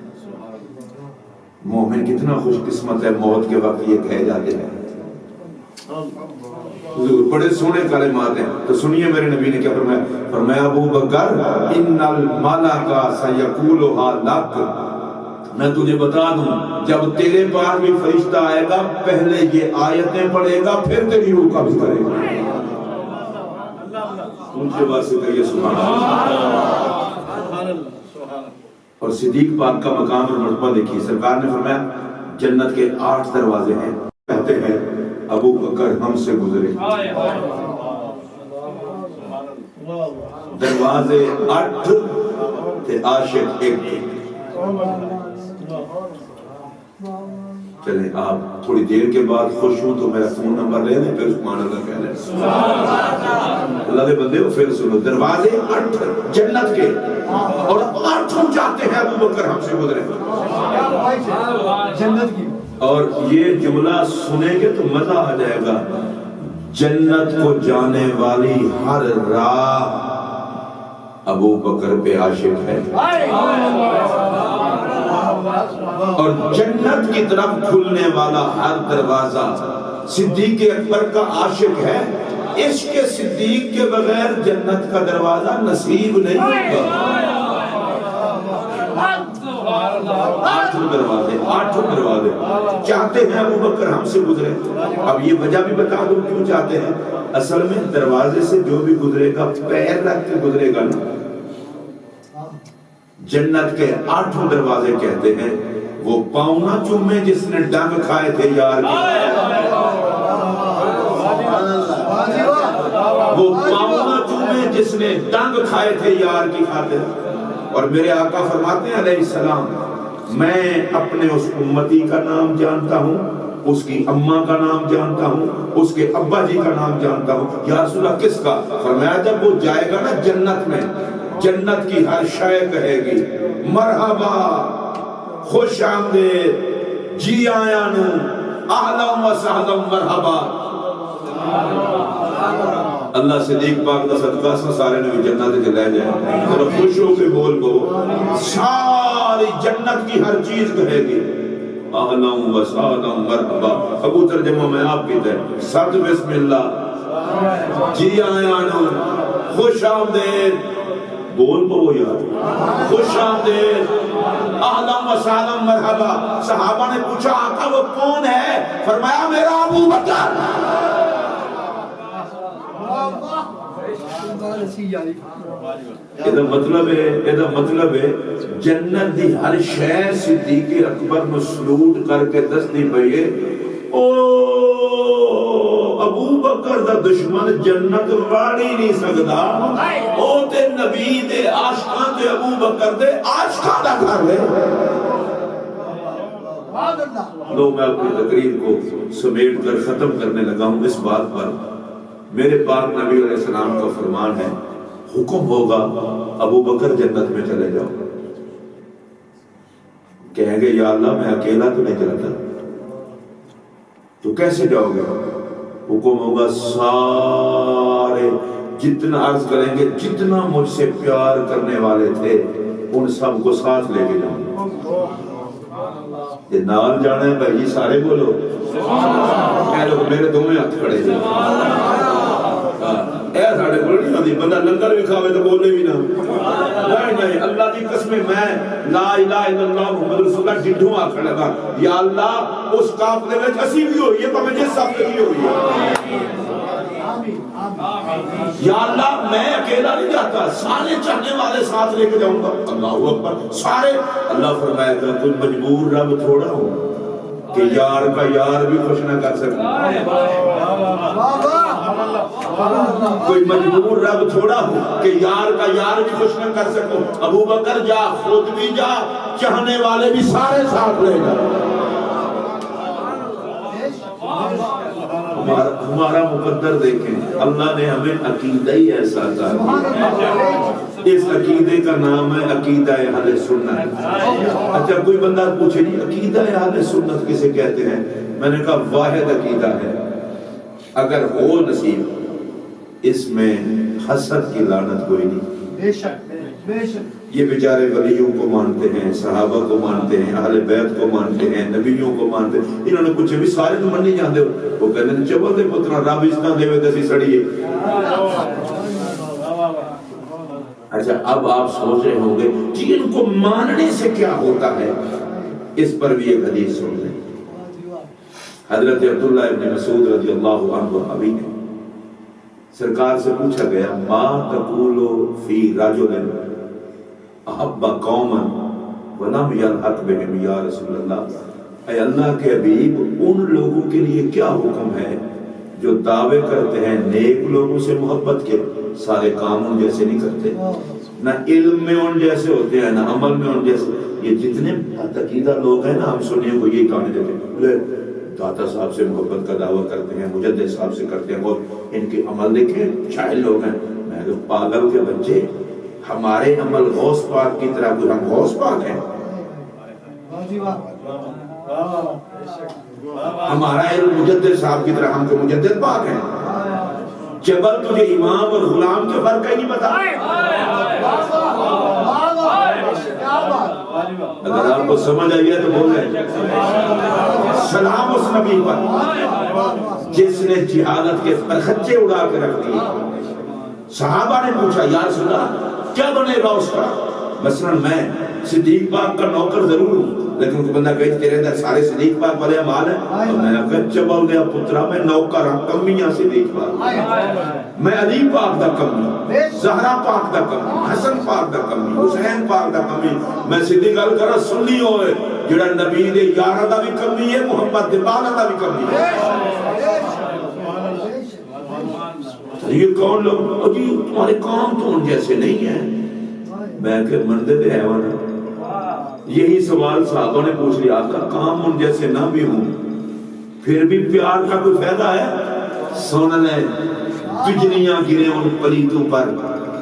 مومن کتنا خوش قسمت ہے موت کے وقت یہ کہے جاتے ہیں، بڑے سونے کلمات ہیں۔ تو سنیے میرے نبی نے کیا فرمایا، فرمایا ابو بکر ان الملک سیقولها لک، میں تجھے بتا دوں جب تیرے پاس بھی فرشتہ آئے گا پہلے یہ آیتیں پڑھے گا پھر تیری روح قبض کرے گا۔ اونچے بات سے کہیے سبحان اللہ۔ اور صدیق پاک کا مقام اور مرتبہ دیکھیے، سرکار نے فرمایا جنت کے 8 دروازے ہیں، کہتے ہیں ابو بکر ہم سے گزرے، دروازے 8 تھے، عاشق 1 تھے۔ چلیں آپ تھوڑی دیر کے بعد خوش ہوں تو میرا فون نمبر لے لیں، پھر سبحان اللہ کہہ لیں۔ اللہ کے بندے پھر سنو، دروازے 8 جنت کے، اور 8 ہم چاہتے ہیں ابو بکر ہم سے گزرے جنت کی۔ اور یہ جملہ سنیں گے تو مزہ آ جائے گا، جنت کو جانے والی ہر راہ ابو بکر پہ عاشق ہے، اور جنت کی طرف کھلنے والا ہر دروازہ صدیق اکبر کا عاشق ہے۔ عشق صدیق کے بغیر جنت کا دروازہ نصیب نہیں ہوگا۔ 8 دروازے چاہتے ہیں ابو بکر ہم سے گزرے۔ اب یہ وجہ بھی بتا دوں کیوں چاہتے ہیں۔ اصل میں دروازے سے جو بھی گزرے گا پیر رکھ کے گزرے گا نا۔ جنت کے 8 دروازے کہتے ہیں، وہ پاؤں نہ چومے جس نے ڈنگ کھائے تھے یار کی، وہ پاؤں نہ چومے جس نے ڈنگ کھائے تھے یار کی خاطر۔ اور میرے آقا فرماتے ہیں علیہ السلام، میں اپنے اس امتی کا نام جانتا ہوں، اس کی اماں کا نام جانتا ہوں، اس کے ابا جی کا نام جانتا ہوں۔ یا رسول اللہ کس کا؟ فرمایا جب وہ جائے گا نا جنت میں، جنت کی ہر شے کہے گی مرحبا، خوش آمدید، جی آیا نو، اہلا و سہلا مرحبا۔ اللہ صدیق پاک دا صدقہ سارے نے جنت سے لے جائے، ذرا خوش ہو کے بول کو، ساری جنت کی ہر چیز کہے گی اہلا و سہلا مرحبا۔ ابو ترجمہ میں آپ کی دے، سب بسم اللہ، جی آیا نو، خوش آمدید، بول پو یار، خوش آمدید، اہلا و سہلا مرحبا۔ صحابہ نے پوچھا آقا وہ کون ہے؟ فرمایا میرا ابو بکر۔ یہ مطلب ہے جنت دی ہر شے صدیق اکبر نو سلوٹ کر کے دستی پئی ہے، او ابو بکر دا دشمن جنت واڑی نہیں سکدا، او تے نبی دے عاشقاں تے ابو بکر دے عاشقاں دا گھر ہے۔ لو میں اپنی تقریر کو سمیٹ کر ختم کرنے لگا ہوں اس بات پر، میرے پاک نبی علیہ السلام کا فرمان ہے، حکم ہوگا ابو بکر جنت میں چلے جاؤ۔ کہیں گے یا اللہ میں اکیلا تو نہیں چلتا، تو کیسے جاؤ گے؟ حکم ہوگا سارے جتنا عرض کریں گے جتنا مجھ سے پیار کرنے والے تھے ان سب کو ساتھ لے کے جاؤں۔ یہ نال جانا ہے بھائی سارے بولو، اے لوگ میرے دو میں ہاتھ کھڑے ہیں، اے ساڑھے بولو نہیں آدھی بندہ لنگر بھی کھاوے تو بولے بھی نہ، نہیں اللہ دی قسم میں لا الہ الا اللہ محمد رسول اللہ ڈڈھوں آکھڑ لگا، یا اللہ اس قافلے میں اسی بھی ہوئی ہے پر جس سب بھی ہوئی ہے، یا اللہ میں اکیلا نہیں جاتا، سارے چاہنے والے ساتھ لے کے جاؤں گا۔ اللہ اکبر، سارے۔ اللہ فرمائے گا کوئی مجبور رب تھوڑا ہو کہ یار کا یار بھی خوش نہ کر سکے، کوئی مجبور رب تھوڑا ہو کہ یار کا یار بھی خوش نہ کر سکو۔ ابو بکر جا، خود بھی جا، چاہنے والے بھی سارے ساتھ لے جا۔ ہمارا مقدر دیکھیں، اللہ نے ہمیں عقیدہ ہی ایسا تھا، اس عقیدے کا نام ہے عقیدہ اہل سنت۔ اچھا کوئی بندہ پوچھے جی عقیدہ اہل سنت کسے کہتے ہیں؟ میں نے کہا واحد عقیدہ ہے، اگر ہو نصیب اس میں حسد کی لعنت کوئی نہیں۔ بے شک بے شک، یہ بیچارے ولیوں کو مانتے ہیں، صحابہ کو مانتے ہیں، اہل بیت کو مانتے ہیں، نبیوں کو مانتے ہیں، انہوں نے پوچھے بھی سارے تو من نہیں جاندے ہو، وہ کہتے ہیں چبل دے پترا رب اس طرح دے وے سڑیے۔ اچھا اب آپ سوچ رہے ہوں گے کہ ان کو ماننے سے کیا ہوتا ہے، اس پر بھی ایک حدیث سن لیں۔ حضرت عبداللہ ابن مسعود رضی اللہ عنہ ابھی نے سرکار سے پوچھا گیا ما تقول فی رجل احب قوما ولم یلحق بهم یا رسول اللہ، اے اللہ کے حبیب ان لوگوں کے لیے کیا حکم ہے جو دعوے کرتے ہیں نیک لوگوں سے محبت کے، سارے کام ان جیسے نہیں کرتے، نہ علم میں ان جیسے ہوتے ہیں، نہ عمل میں ان جیسے. یہ جتنے عقیدہ لوگ ہیں نا، ہم سنیوں کو یہی کہانی دیتے ہیں، داتا صاحب سے محبت کا دعویٰ کرتے ہیں، مجدد صاحب سے کرتے ہیں، اور ان کے عمل دیکھیں جاہل لوگ ہیں. میں کہ پاگل کے بچے، ہمارے عمل غوث پاک کی طرح، کوئی ہم غوث پاک ہیں؟ ہمارا علم مجدد صاحب کی طرح، ہم کو مجدد پاک ہیں؟ جبل تجھے امام اور غلام کے فرق ہی نہیں پتا. اگر آپ کو سمجھ آئی ہے تو بولیں سلام اس نبی پر جس نے جہالت کے پرخچے اڑا کے رکھ دیے. صحابہ نے پوچھا یا رسول اللہ کیا بنے گا اس کا؟ مثلا میں صدیق پاک کا نوکر ضرور ہوں، لیکن کوئی بندہ کہے تیرے اندر سارے صدیق پاک والے اعمال ہیں، تو میں نے کہا چبل دیا پترا میں نوکر ہوں، کمیاں صدیق پاک، میں علی پاک دا کمی، زہرا پاک دا کمی، حسن پاک دا کمی، حسین پاک دا کمی. میں صدیق گل کرا سنی ہوئے جڑا نبی دے یارہ دا بھی کمی ہے، محمد دے بالہ دا بھی کمی ہے. یہ کون لوگ جی تمہارے کام تو ان جیسے نہیں ہیں. میں کہ مردے دے حیوان. یہی سوال صحابہ نے پوچھ لیا آپ کا کام ان جیسے نہ بھی ہوں پھر بھی پیار کا کوئی فائدہ ہے؟ سن لے بجلیاں گرے ان پلیتوں پر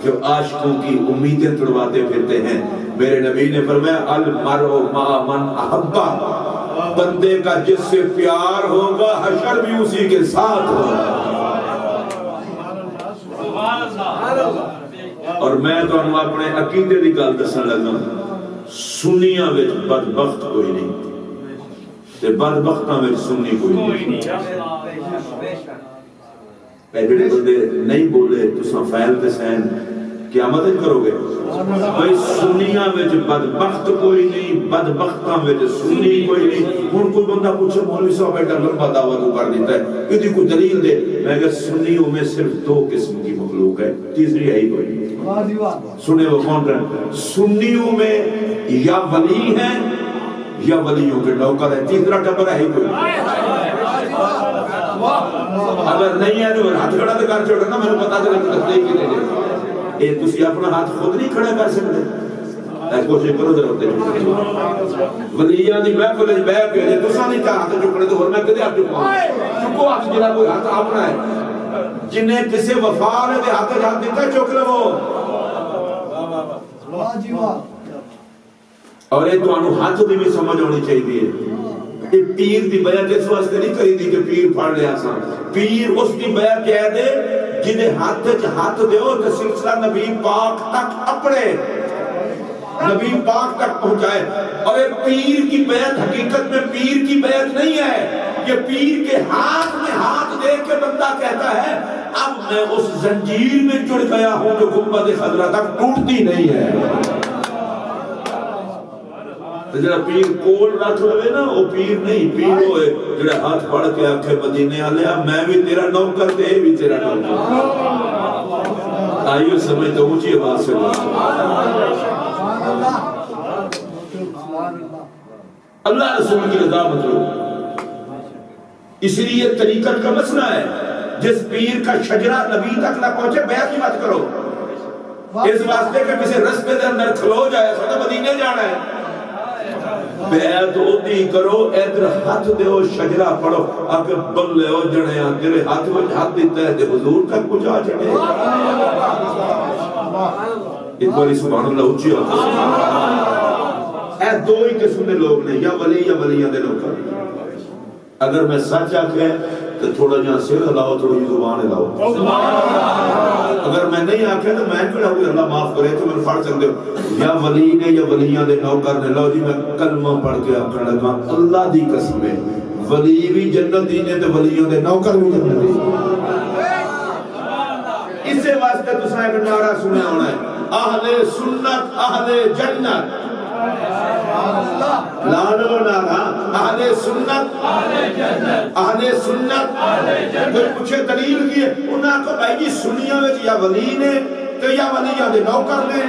جو عاشقوں کی امیدیں توڑواتے پھرتے ہیں. میرے نبی نے فرمایا المرء مع من احبا، بندے کا جس سے پیار ہوگا حشر بھی اسی کے ساتھ ہوگا. اور میں تو انہوں اپنے عقیدے دی گل دسن لگا، سنیاں وچ بدبخت کوئی نہیں تے بدبختاں وچ سنی کوئی نہیں. پہلے بندے نہیں بولے تساں فعل تے سین قیامت کرو گے. بھئی سنیاں وچ بدبخت کوئی نہیں، بدبختاں وچ سنی کوئی نہیں. ہن کوئی بندہ پوچھے مولوی صاحب بیٹا لمبا دعویٰ تو کر دیتا ہے، کدی کوئی دلیل دے. میں کہ سنیوں میں صرف دو قسم کی مخلوق ہے، تیسری ہے ہی کوئی نہیں. سنے وہ کون رہے؟ سنیوں میں یا ولی ہیں یا ولیوں کے نوکر ہیں، تیسرا ٹبر ہے ہی کوئی. اگر نہیں ہے تو ہاتھ کھڑا تو کر چھوڑا نا، میرے پتا چلے کہ تصدیق کی لے لے. اے تسی اپنا ہاتھ خود نہیں کھڑا کر سکتے. اے کوشش کرو ذرا ہوتے ولیاں دی محفل وچ بیٹھ کے تساں نہیں ہاتھ چکنے تو ہور میں کدے ہاتھ چکاں؟ چکو ہاتھ جڑا کوئی ہاتھ اپنا ہے. جنہیں کسے وفا نے دے ہاتھ جہاں دیتا چک لو. اور یہ تو انہوں ہاتھ دی بھی سمجھ ہونی چاہیے. یہ پیر دی بیعت اس واسطے نہیں کری دی کہ پیر پڑھ لیا سا. پیر اس دی بیعت کہہ دے جنہیں ہاتھ دیو تو سلسلہ نبی پاک تک اپنے نبی پاک تک پہنچائے. اور یہ پیر کی بیعت حقیقت میں پیر کی بیعت نہیں ہے. یہ پیر کے ہاتھ میں ہاتھ دے کے بندہ کہتا ہے اب میں اس زنجیر میں جڑ گیا ہوں جو گنبد خضرا تک ٹوٹتی نہیں ہے. جڑا پیر کول رکھ لوے نا وہ پیر نہیں، پیر ہوئے جڑا ہاتھ پڑھ کے آنکھیں مدینے آلیا میں بھی تیرا نوکر دے بھی تیرا نوکر. آئیو سمجھ تو اونچی آواز سے اللہ رسول کی رضا مطلوب. اس لیے طریقت کا مسئلہ ہے جس پیر کا شجرہ نبی تک نہ پہنچے بیعت ہی مت کرو. اس واسطے کہ کسی رستے دے اندر کھلو جائے سو تو مدینے جانا ہے. بیعت ہوتی کرو ادھر ہاتھ دیو شجرہ پڑھو آگے بلے ہو جڑے ہیں تیرے ہاتھ میں ہاتھ دیتا ہے حضور تک پہنچا چڑھے. ایک باری سبحان اللہ اونچی ہوتا ہے. دو ہی قسم کے لوگ نے، یا ولی یا ولیاں دے لوگ. اگر میں سچ آکھے تو تھوڑا جہاں سر ہلاؤ، تھوڑی جی زبان ہلاؤ. اگر میں نہیں آکھے تو میں کہا ہوئی اللہ معاف کرے تو میں پڑھ سکتے ہو یا ولی نے یا ولیاں دے نوکر نے. لو جی میں کلمہ پڑھ کے آکھنے لگا اللہ دی قسم ہے ولی بھی جنت دی نے تو ولیوں دے نوکر بھی جنت دی. اسے واسطے تساں ایک نعرہ سنیا ہونا ہے اہل سنت اہل جنت. لانو نارا اہل سنت اہل سنت. کوئی پوچھے دلیل کی ہے انہاں کو بھائی جی سنیاں وچ یا ولی نے تو یا ولیاں دے نوکر نے،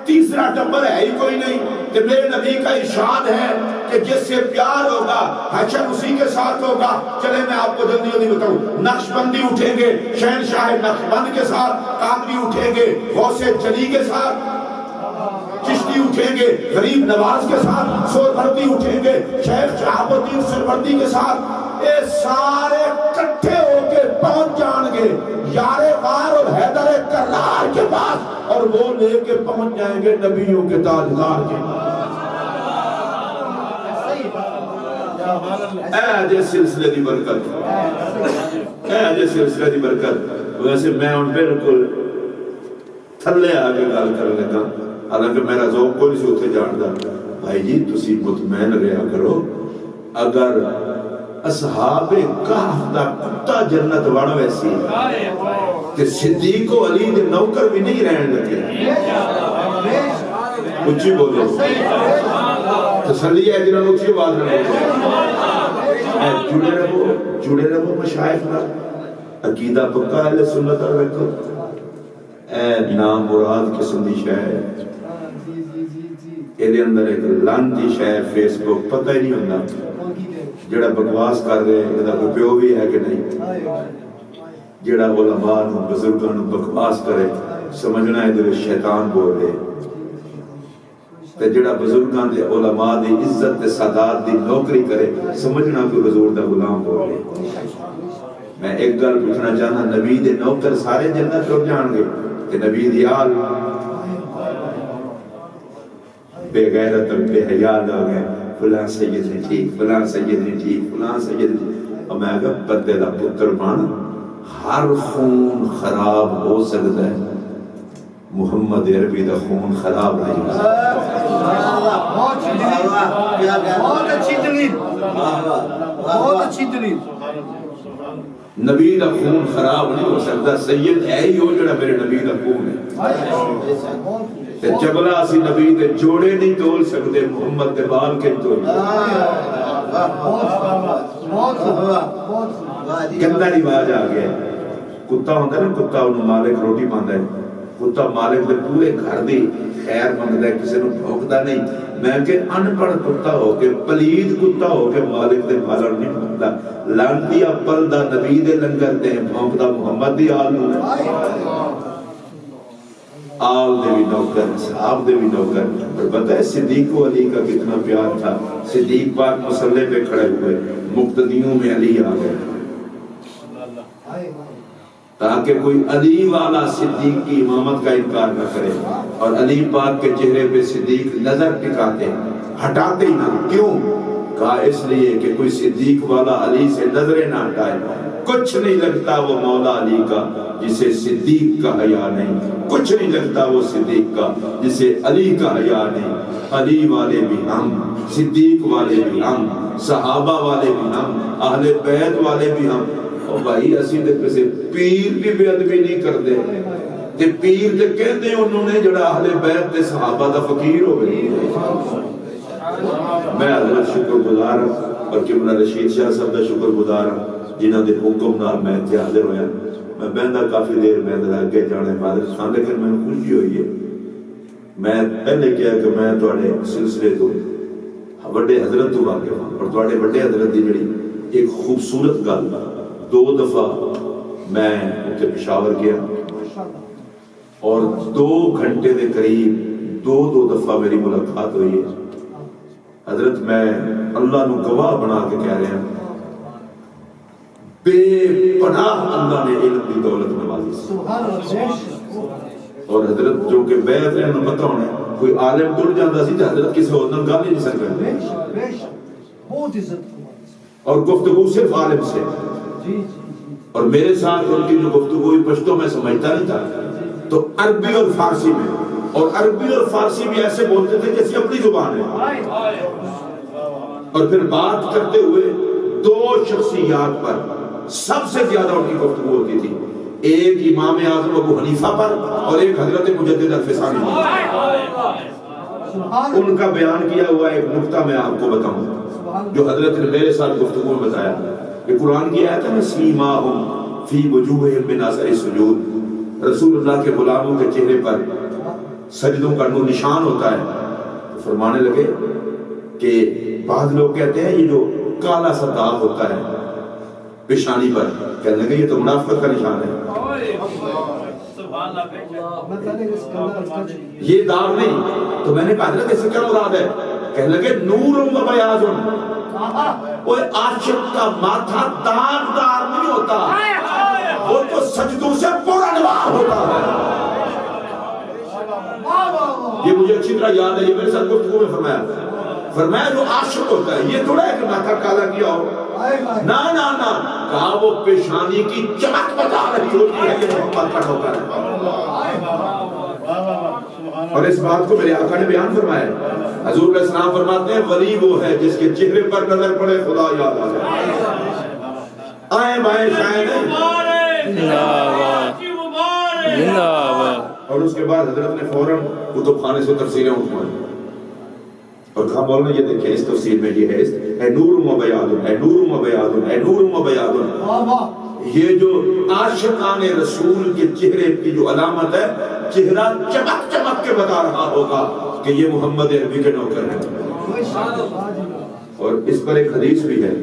تیسرا ٹبر ہے ہی کوئی نہیں. کہ میرے نبی کا ارشاد ہے کہ جس سے پیار ہوگا حشر اسی کے ساتھ ہوگا. چلے میں آپ کو جلدی جلدی بتاؤں. نقشبندی اٹھیں گے شہنشاہ نقشبند کے ساتھ، قادری اٹھیں گے غوث جلی کے ساتھ، چشتی اٹھیں گے غریب نواز کے ساتھ، سہروردی اٹھیں گے شیخ شہاب الدین سہروردی کے ساتھ. یہ سارے کٹھے ہو کے پہنچ جان گے یار غار اور حیدر کرار کے پاس، اور وہ لے کے پہنچ جائیں گے نبیوں کے تاجدار کے پاس. اے سلسلے دی برکت، اے سلسلے دی برکت. ویسے میں ان بالکل تھلے آگے گل کرنے لگا، حالانکہ میرا ذوق کوئی سے اتنے جاندا. بھائی جی تسی مطمئن رہا کرو، اگر اصحاب کہف دا کتا جنت وڑ ویسی کہ صدیق و علی دے نوکر بھی نہیں رہن لگے. اچھی بولو، تسلی ہے جنہوں اچھی آواز نہ بولو. جڑے رہو مشائخ نال، عقیدہ پکا اہل سنت اور رکھو. اے نام مراد قسم دی شے یہ اندر ایک لانتی شے فیس بک پتہ ہی نہیں ہوتا جڑا بکواس کر رہے ہیں کوئی پیو بھی ہے کہ نہیں. جڑا علماء بزرگاں بکواس کرے سمجھنا ہے شیطان بول رہے، تے جڑا بزرگاں دے علماء دی عزت تے سادات دی نوکری کرے سمجھنا کوئی حضور دا غلام بول رہے. میں ایک گل پوچھنا چاہنا، نبی دے نوکر سارے جنت لوگ جان گے کہ نبی دی آل بے غیرت اور بے حیا لوگ ہیں، فلاں سید نے ٹھیک، فلاں سید نے ٹھیک، فلاں سید نے ٹھیک. اور میں کہا بندے دا پتر بن، ہر خون خراب ہو سکتا ہے، محمد عربی دا خون خراب نہیں ہو سکتا. بہت اچھی دلیل، بہت اچھی دلیل. نبی دا خون خراب نہیں ہو سکتا. سید ہے ہی ہو جڑا میرے نبی دا خون ہے. جبلا سی نبی دے جوڑے نہیں تول سکتے، محمد دے بال کے تول. گندا رواج آ گیا. کتا ہوتا ہے نا، کتا انہوں مالک روٹی پاندا ہے، کتا مالک دے پورے گھر دی خیر منگدا ہے، کسی نوں بھوکدا نہیں. میں کہ ان پڑھ کتا ہو کے پلید کتا ہو کے مالک دے بالر نہیں بھوکدا. لانتیا پلدا نبی دے لنگر تے بھوکدا محمد دی آل نوں. آل دے بھی نوکر، صحاب دے بھی نوکر. اور پتہ ہے صدیق و علی کا کتنا پیار تھا. صدیق پاک مصلی پہ کھڑے ہوئے، مقتدیوں میں علی آ گئے تاکہ کوئی علی والا صدیق کی امامت کا انکار نہ کرے. اور علی پاک کے چہرے پہ صدیق نظر ٹکاتے، ہٹاتے ہی نہ. کیوں؟ کہا اس لیے کہ کوئی صدیق والا علی سے نظریں نہ ہٹائے. کچھ نہیں لگتا وہ مولا علی کا جسے صدیق کا حیا نہیں، کچھ نہیں لگتا وہ صدیق کا جسے علی کا حیا نہیں. علی والے بھی ہم، صدیق والے بھی ہم، صحابہ والے بھی ہم، اہل بیت والے بھی ہم. اور بھائی اسی دے پہ سے پیر بھی بے ادبی نہیں کرتے. تے پیر تے کہتے ہیں انہوں نے جڑا اہل بیت تے صحابہ دا فقیر ہو گئے. میں حضرت شکر گزار اور قبلہ رشید شاہ صاحب دا شکر گزار جنہاں دے حکم نال میں اتنے حاضر ہویا. میں بہندہ کافی دیر میں اگے جانے حاضر تھا، لیکن میں خوشی ہوئی ہے. میں پہلے کیا کہ میں تواڈے سلسلے تو بڑے حضرت تو واقف ہوں، اور تواڈے بڑے حضرت دی جڑی ایک خوبصورت گل 2 دفعہ میں اتنے پشاور گیا اور 2 گھنٹے دے قریب 2 دفعہ میری ملاقات ہوئی ہے. حضرت میں اللہ نو گواہ بنا کے کہہ رہے ہیں، بے پناہ اللہ نے علم دی دولت نوازی. اور حضرت جو کہ بیعت ہے نو پتہ ہونا کوئی عالم ٹر جاتا سی تے حضرت کسی اور نال گل ہی نہیں سکتے. بہت عزت اور گفتگو صرف عالم سے. اور میرے ساتھ ان کی جو گفتگو ہوئی پشتو میں سمجھتا نہیں تھا تو عربی اور فارسی میں، اور عربی اور فارسی بھی ایسے بولتے تھے جیسے اپنی زبان ہے. اور پھر بات کرتے ہوئے 2 شخصیات پر سب سے زیادہ ان کی گفتگو ہوتی تھی. ایک امام اعظم ابو حنیفہ پر اور ایک حضرت مجدد الفسانی پر. ان کا بیان کیا ہوا ایک نقطہ میں آپ کو بتاؤں جو حضرت نے میرے ساتھ گفتگو میں بتایا کہ قرآن کی آیت ہے سیماہم فی وجوہہم من اثر السجود. رسول اللہ کے غلاموں کے چہرے پر سجدوں کا نشان ہوتا ہے. فرمانے لگے کہ بعض لوگ کہتے ہیں یہ جو کالا سا داغ ہوتا ہے پیشانی پر، کہنے لگے یہ تو منافقت کا نشان ہے، یہ داغ نہیں۔ تو میں نے کہا حضرت اس سے کیا مراد ہے؟ کہنے لگے نور و بیاض، وہ عاشق کا ماتھا داغدار نہیں ہوتا، وہ تو سجدوں سے پرانوار ہوتا ہے۔ یہ مجھے اچھی طرح یاد ہے، یہ میرے ساتھ گفتگو میں فرمایا جو عاشق ہوتا ہے یہ تھوڑا ہے کہ ماتھا کالا کیا ہو، نا نا نا، کہا وہ پیشانی کی چمک بتا رہی ہوتی ہے یہ محبت کا ٹھوکر ہے۔ اور اس بات کو میرے آقا نے بیان فرمایا ہے، حضور علیہ السلام فرماتے ہیں ولی وہ ہے جس کے چہرے پر نظر پڑے خدا یاد آ جائے، آئیں بائیں شائیں نہیں۔ اور اس کے بعد حضرت نے فوراً کتب خانے سے تفسیریں اٹھوائیں اور کہا مولانا یہ دیکھیں اس تفسیر میں یہ ہے نور و بیاض، ہے نور و بیاض، ہے نور و بیاض۔ یہ جو عاشقان رسول کے چہرے کی جو علامت ہے، چہرہ چمک چمک کے بتا رہا ہوگا کہ یہ محمد عربی کے نوکر ہیں۔ اور اس پر ایک حدیث بھی ہے،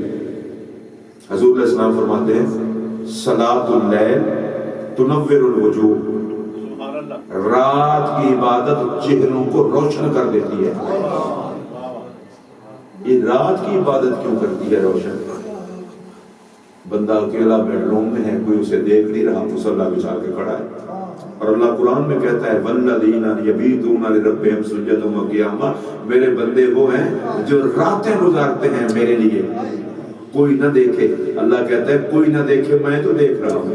حضور علیہ السلام فرماتے ہیں صلاۃ اللیل تنور الوجوہ، رات کی عبادت چہروں کو روشن کر دیتی ہے۔ یہ رات کی عبادت کیوں کرتی ہے روشن؟ بندہ اکیلا بیڈ روم میں ہے، کوئی اسے دیکھ نہیں رہا، مصلی بچھا کے کھڑا ہے، اور اللہ قرآن میں کہتا ہے والذین یبیتون لربہم سجدا وقیاما، میرے بندے وہ ہیں جو راتیں گزارتے ہیں میرے لیے، کوئی نہ دیکھے۔ اللہ کہتا ہے کوئی نہ دیکھے میں تو دیکھ رہا ہوں۔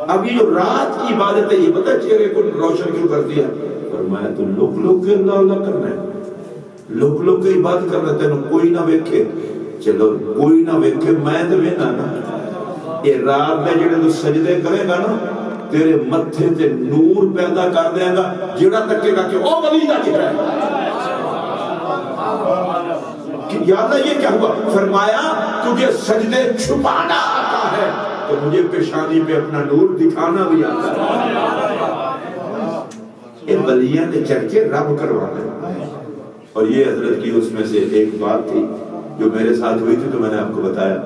اب یہ جو رات کی عبادت ہے یہ پتہ چہرے کو روشن کیوں کرتی ہے؟ فرمایا تو لوگ کے اللہ اللہ کرنا ہے، لوگ کی عبادت کرنا، تینوں کوئی نہ ویکھے، چلو کوئی نہ ویکھے میں تو وینا نا۔ یہ رات میں جڑے تو سجدے کرے گا نا تیرے متھے تے نور پیدا کر دے گا، جڑا تکے گا کہ او ولی دا چہرہ ہے۔ یا اللہ یہ کیا ہوا؟ فرمایا تجھے سجدے چھپانا آتا ہے تو مجھے پیشانی پہ اپنا نور دکھانا بھی آتا ہے۔ یہ ولیاں نے چڑھ کے رب کروانا ہے۔ اور یہ حضرت کی اس میں سے ایک بات تھی جو میرے ساتھ ہوئی تھی تو میں نے آپ کو بتایا،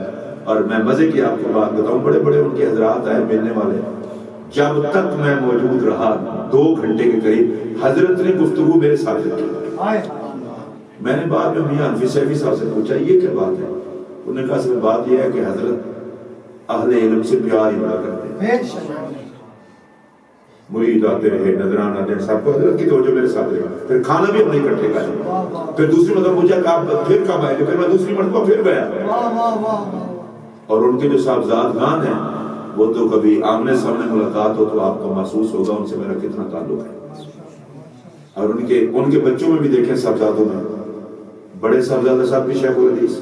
اور میں مزے کی آپ کو بات بتاؤں، بڑے بڑے ان کے حضرات آئے ملنے والے، جب تک میں موجود رہا 2 گھنٹے کے قریب حضرت نے گفتگو میرے ساتھ کی۔ میں نے بعد میں میاں حنفی سیفی صاحب سے پوچھا یہ کیا بات ہے؟ انہوں نے کہا اصل بات یہ ہے کہ حضرت اہل علم سے پیار ہی بڑا کرتے ہیں، مرید آتے رہے، نظران آتے ہیں، سب کو حضرت کی توجہ میرے ساتھ رہے، پھر کھانا بھی اپنے اکٹھے کھایا، پھر دوسری مرتبہ پوچھا کہ آپ پھر کب آئے؟ پھر میں دوسری مرتبہ پھر گیا۔ اور ان کے جو صاحبزاد گان ہیں وہ تو کبھی آمنے سامنے ملاقات ہو تو آپ کو محسوس ہوگا ان سے میرا کتنا تعلق ہے۔ اور ان کے بچوں میں بھی دیکھیں صاحبزادوں میں، بڑے صاحبزادہ صاحب بھی شیخ الحدیث،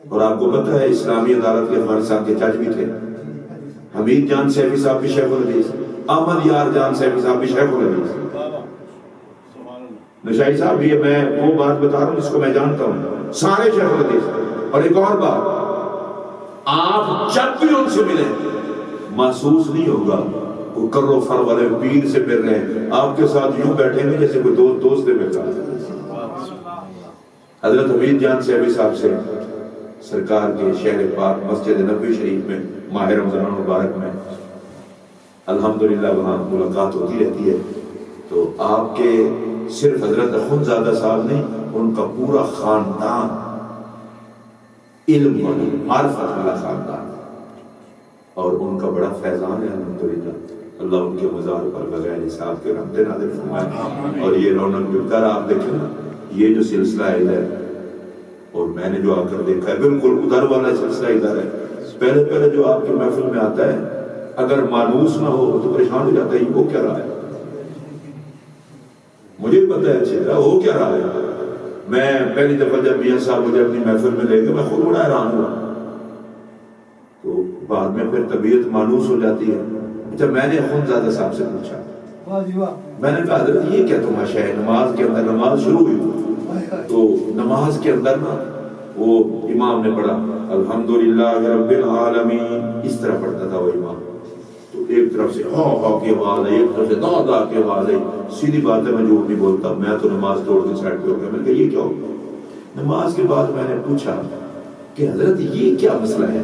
اور آپ کو پتہ ہے اسلامی عدالت کے افغانستان کے جج بھی تھے، حمید جان سیفی صاحب بھی شیخ الحدیث، احمد یار جان سیفی صاحب بھی شیخ الحدیث، نشائی صاحب بھی، میں وہ بات بتا رہا ہوں جس کو میں جانتا ہوں، سارے شیخ الحدیث۔ اور ایک اور بات، آپ جب بھی ان سے ملیں محسوس نہیں ہوگا وہ کر و فر والے پیر سے مل رہے ہیں، آپ کے ساتھ یوں بیٹھیں گے جیسے کوئی دوست سے مل رہا ہے۔ حضرت حمید جان سیفی صاحب سے سرکار کے شہر پاک مسجد نبوی شریف میں ماہ رمضان مبارک میں الحمدللہ وہاں ملاقات ہوتی رہتی ہے، تو آپ کے صرف حضرت اخوندزادہ صاحب نہیں، ان کا پورا خاندان علم والا معرفت والا خاندان، اور ان کا بڑا فیضان ہے الحمدللہ۔ اللہ ان کے مزار پر بغیر حساب کے رحمت نازل فرمائے، اور یہ رونق جڑتا رہا۔ آپ دیکھیں نا یہ جو سلسلہ ادھر، اور میں نے جو آ کر دیکھا ہے بالکل ادھر والا سلسلہ ادھر ہے، پہلے جو آپ کی محفل میں آتا ہے اگر مانوس نہ ہو تو پریشان ہو جاتا ہے وہ کیا رہا ہے، مجھے پتہ ہے اچھی طرح ہو کیا رہا ہے۔ میں پہلی دفعہ جب میاں صاحب مجھے اپنی محفل میں لے گئے میں خود بڑا حیران ہوا، تو بعد میں پھر طبیعت مانوس ہو جاتی ہے۔ اچھا میں نے اخوندزادہ صاحب سے پوچھا، میں نے کہا حضرت یہ کیا تماشا ہے؟ نماز کے اندر نماز شروع ہوئی تو نماز کے اندر نا وہ امام نے پڑھا الحمدللہ رب العالمین، اس طرح پڑھتا تھا وہ امام، تو ایک طرف سے ہاں ہاں کی آواز آئی، ایک طرف سے دا دا کی آواز آئی. سیدھی بات ہے، میں جھوٹ نہیں بولتا، میں تو نماز توڑ کے سائڈ پہ ہو گیا. میں نے کہا یہ کیا ہو گیا؟ نماز کے بعد میں نے پوچھا کہ حضرت یہ کیا مسئلہ ہے،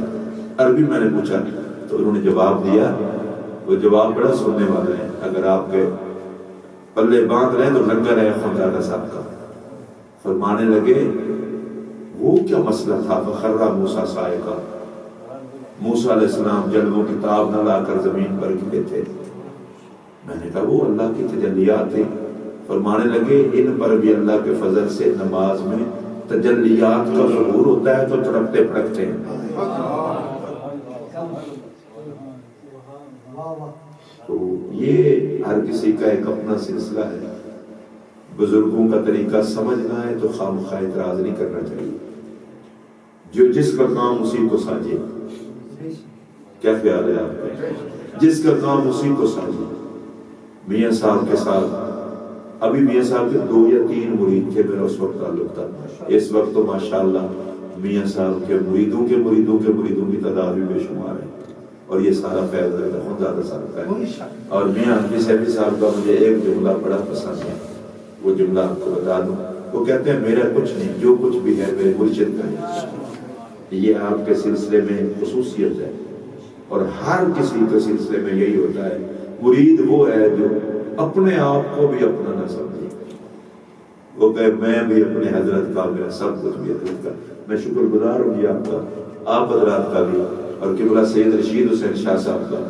عربی میں نے پوچھا تو انہوں نے جواب دیا. وہ جواب بڑا سننے والا ہے، اگر آپ کے پلے باندھ رہے تو لنگر ہے خدا صاحب کا. فرمانے لگے وہ کیا مسئلہ تھا؟ فخر موسیٰ صاعقہ، موسیٰ علیہ السلام جلووں کتاب نہ لا کر زمین پر گرے تھے. میں نے کہا وہ اللہ کی تجلیات تھے. فرمانے لگے ان پر بھی اللہ کے فضل سے نماز میں تجلیات کا ظہور ہوتا ہے تو تڑپتے پھڑکتے ہیں. تو یہ ہر کسی کا ایک اپنا سلسلہ ہے. بزرگوں کا طریقہ سمجھنا ہے تو خامخواہ اعتراض نہیں کرنا چاہیے. جو جس کا کام اسی کو ساجے. کیا خیال ہے آپ کا؟ جس کا کام اسی کو ساجے. میاں صاحب کے ساتھ ابھی میاں صاحب کے 2 یا 3 مرید تھے، میرا اس وقت تعلق تھا. اس وقت تو ماشاءاللہ میاں صاحب کے مریدوں کی تعداد بھی بے شمار ہے، اور یہ سارا فیض بہت زیادہ سارا ہے. اور میاں حنفی صاحب صاحب کا مجھے ایک جملہ بڑا پسند ہے، وہ جملہ آپ کو بتا دوں. وہ کہتے ہیں میرا کچھ نہیں، جو کچھ بھی ہے میرے مرشد کا ہے. یہ آپ کے سلسلے میں خصوصیت ہے، اور ہر کسی کے سلسلے میں یہی ہوتا ہے. مرید وہ ہے جو اپنے آپ کو بھی اپنا نہ سمجھے، وہ کہ میں بھی اپنے حضرت کا، میرا سب کچھ بھی حضرت کا. میں شکر گزار ہوں جی آپ کا، آپ حضرات کا بھی، اور قبلہ سید رشید حسین شاہ صاحب کا.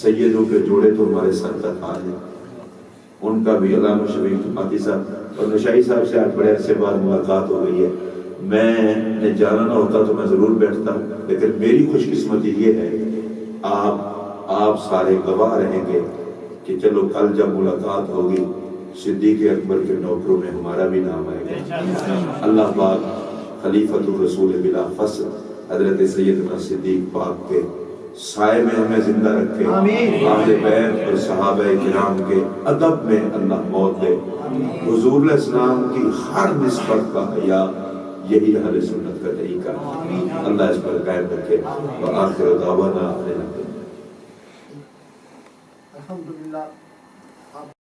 سیدوں کے جوڑے تو ہمارے سر کا تاج ہے، ان کا بھی. علامہ شفیق ماتی صاحب اور نشائی صاحب سے آج بڑے عرصے بعد ملاقات ہو گئی ہے. میں نے جانا نہ ہوتا تو میں ضرور بیٹھتا، لیکن میری خوش قسمتی یہ ہے آپ سارے گواہ رہیں گے کہ چلو کل جب ملاقات ہوگی صدیق اکبر کے نوکروں میں ہمارا بھی نام آئے گا. اللہ پاک خلیفۃ الرسول بلا فصل حضرت سیدنا صدیق پاک کے سائے میں ہمیں زندہ رکھے. اہل بیت اور صحابہ کرام کے ادب میں اللہ موت دے. حضور علیہ السلام کی ہر نسبت کا حیا یہی اہل سنت کا طریقہ ہے. اللہ اس پر قائم رکھے. وآخر دعوانا الحمدللہ.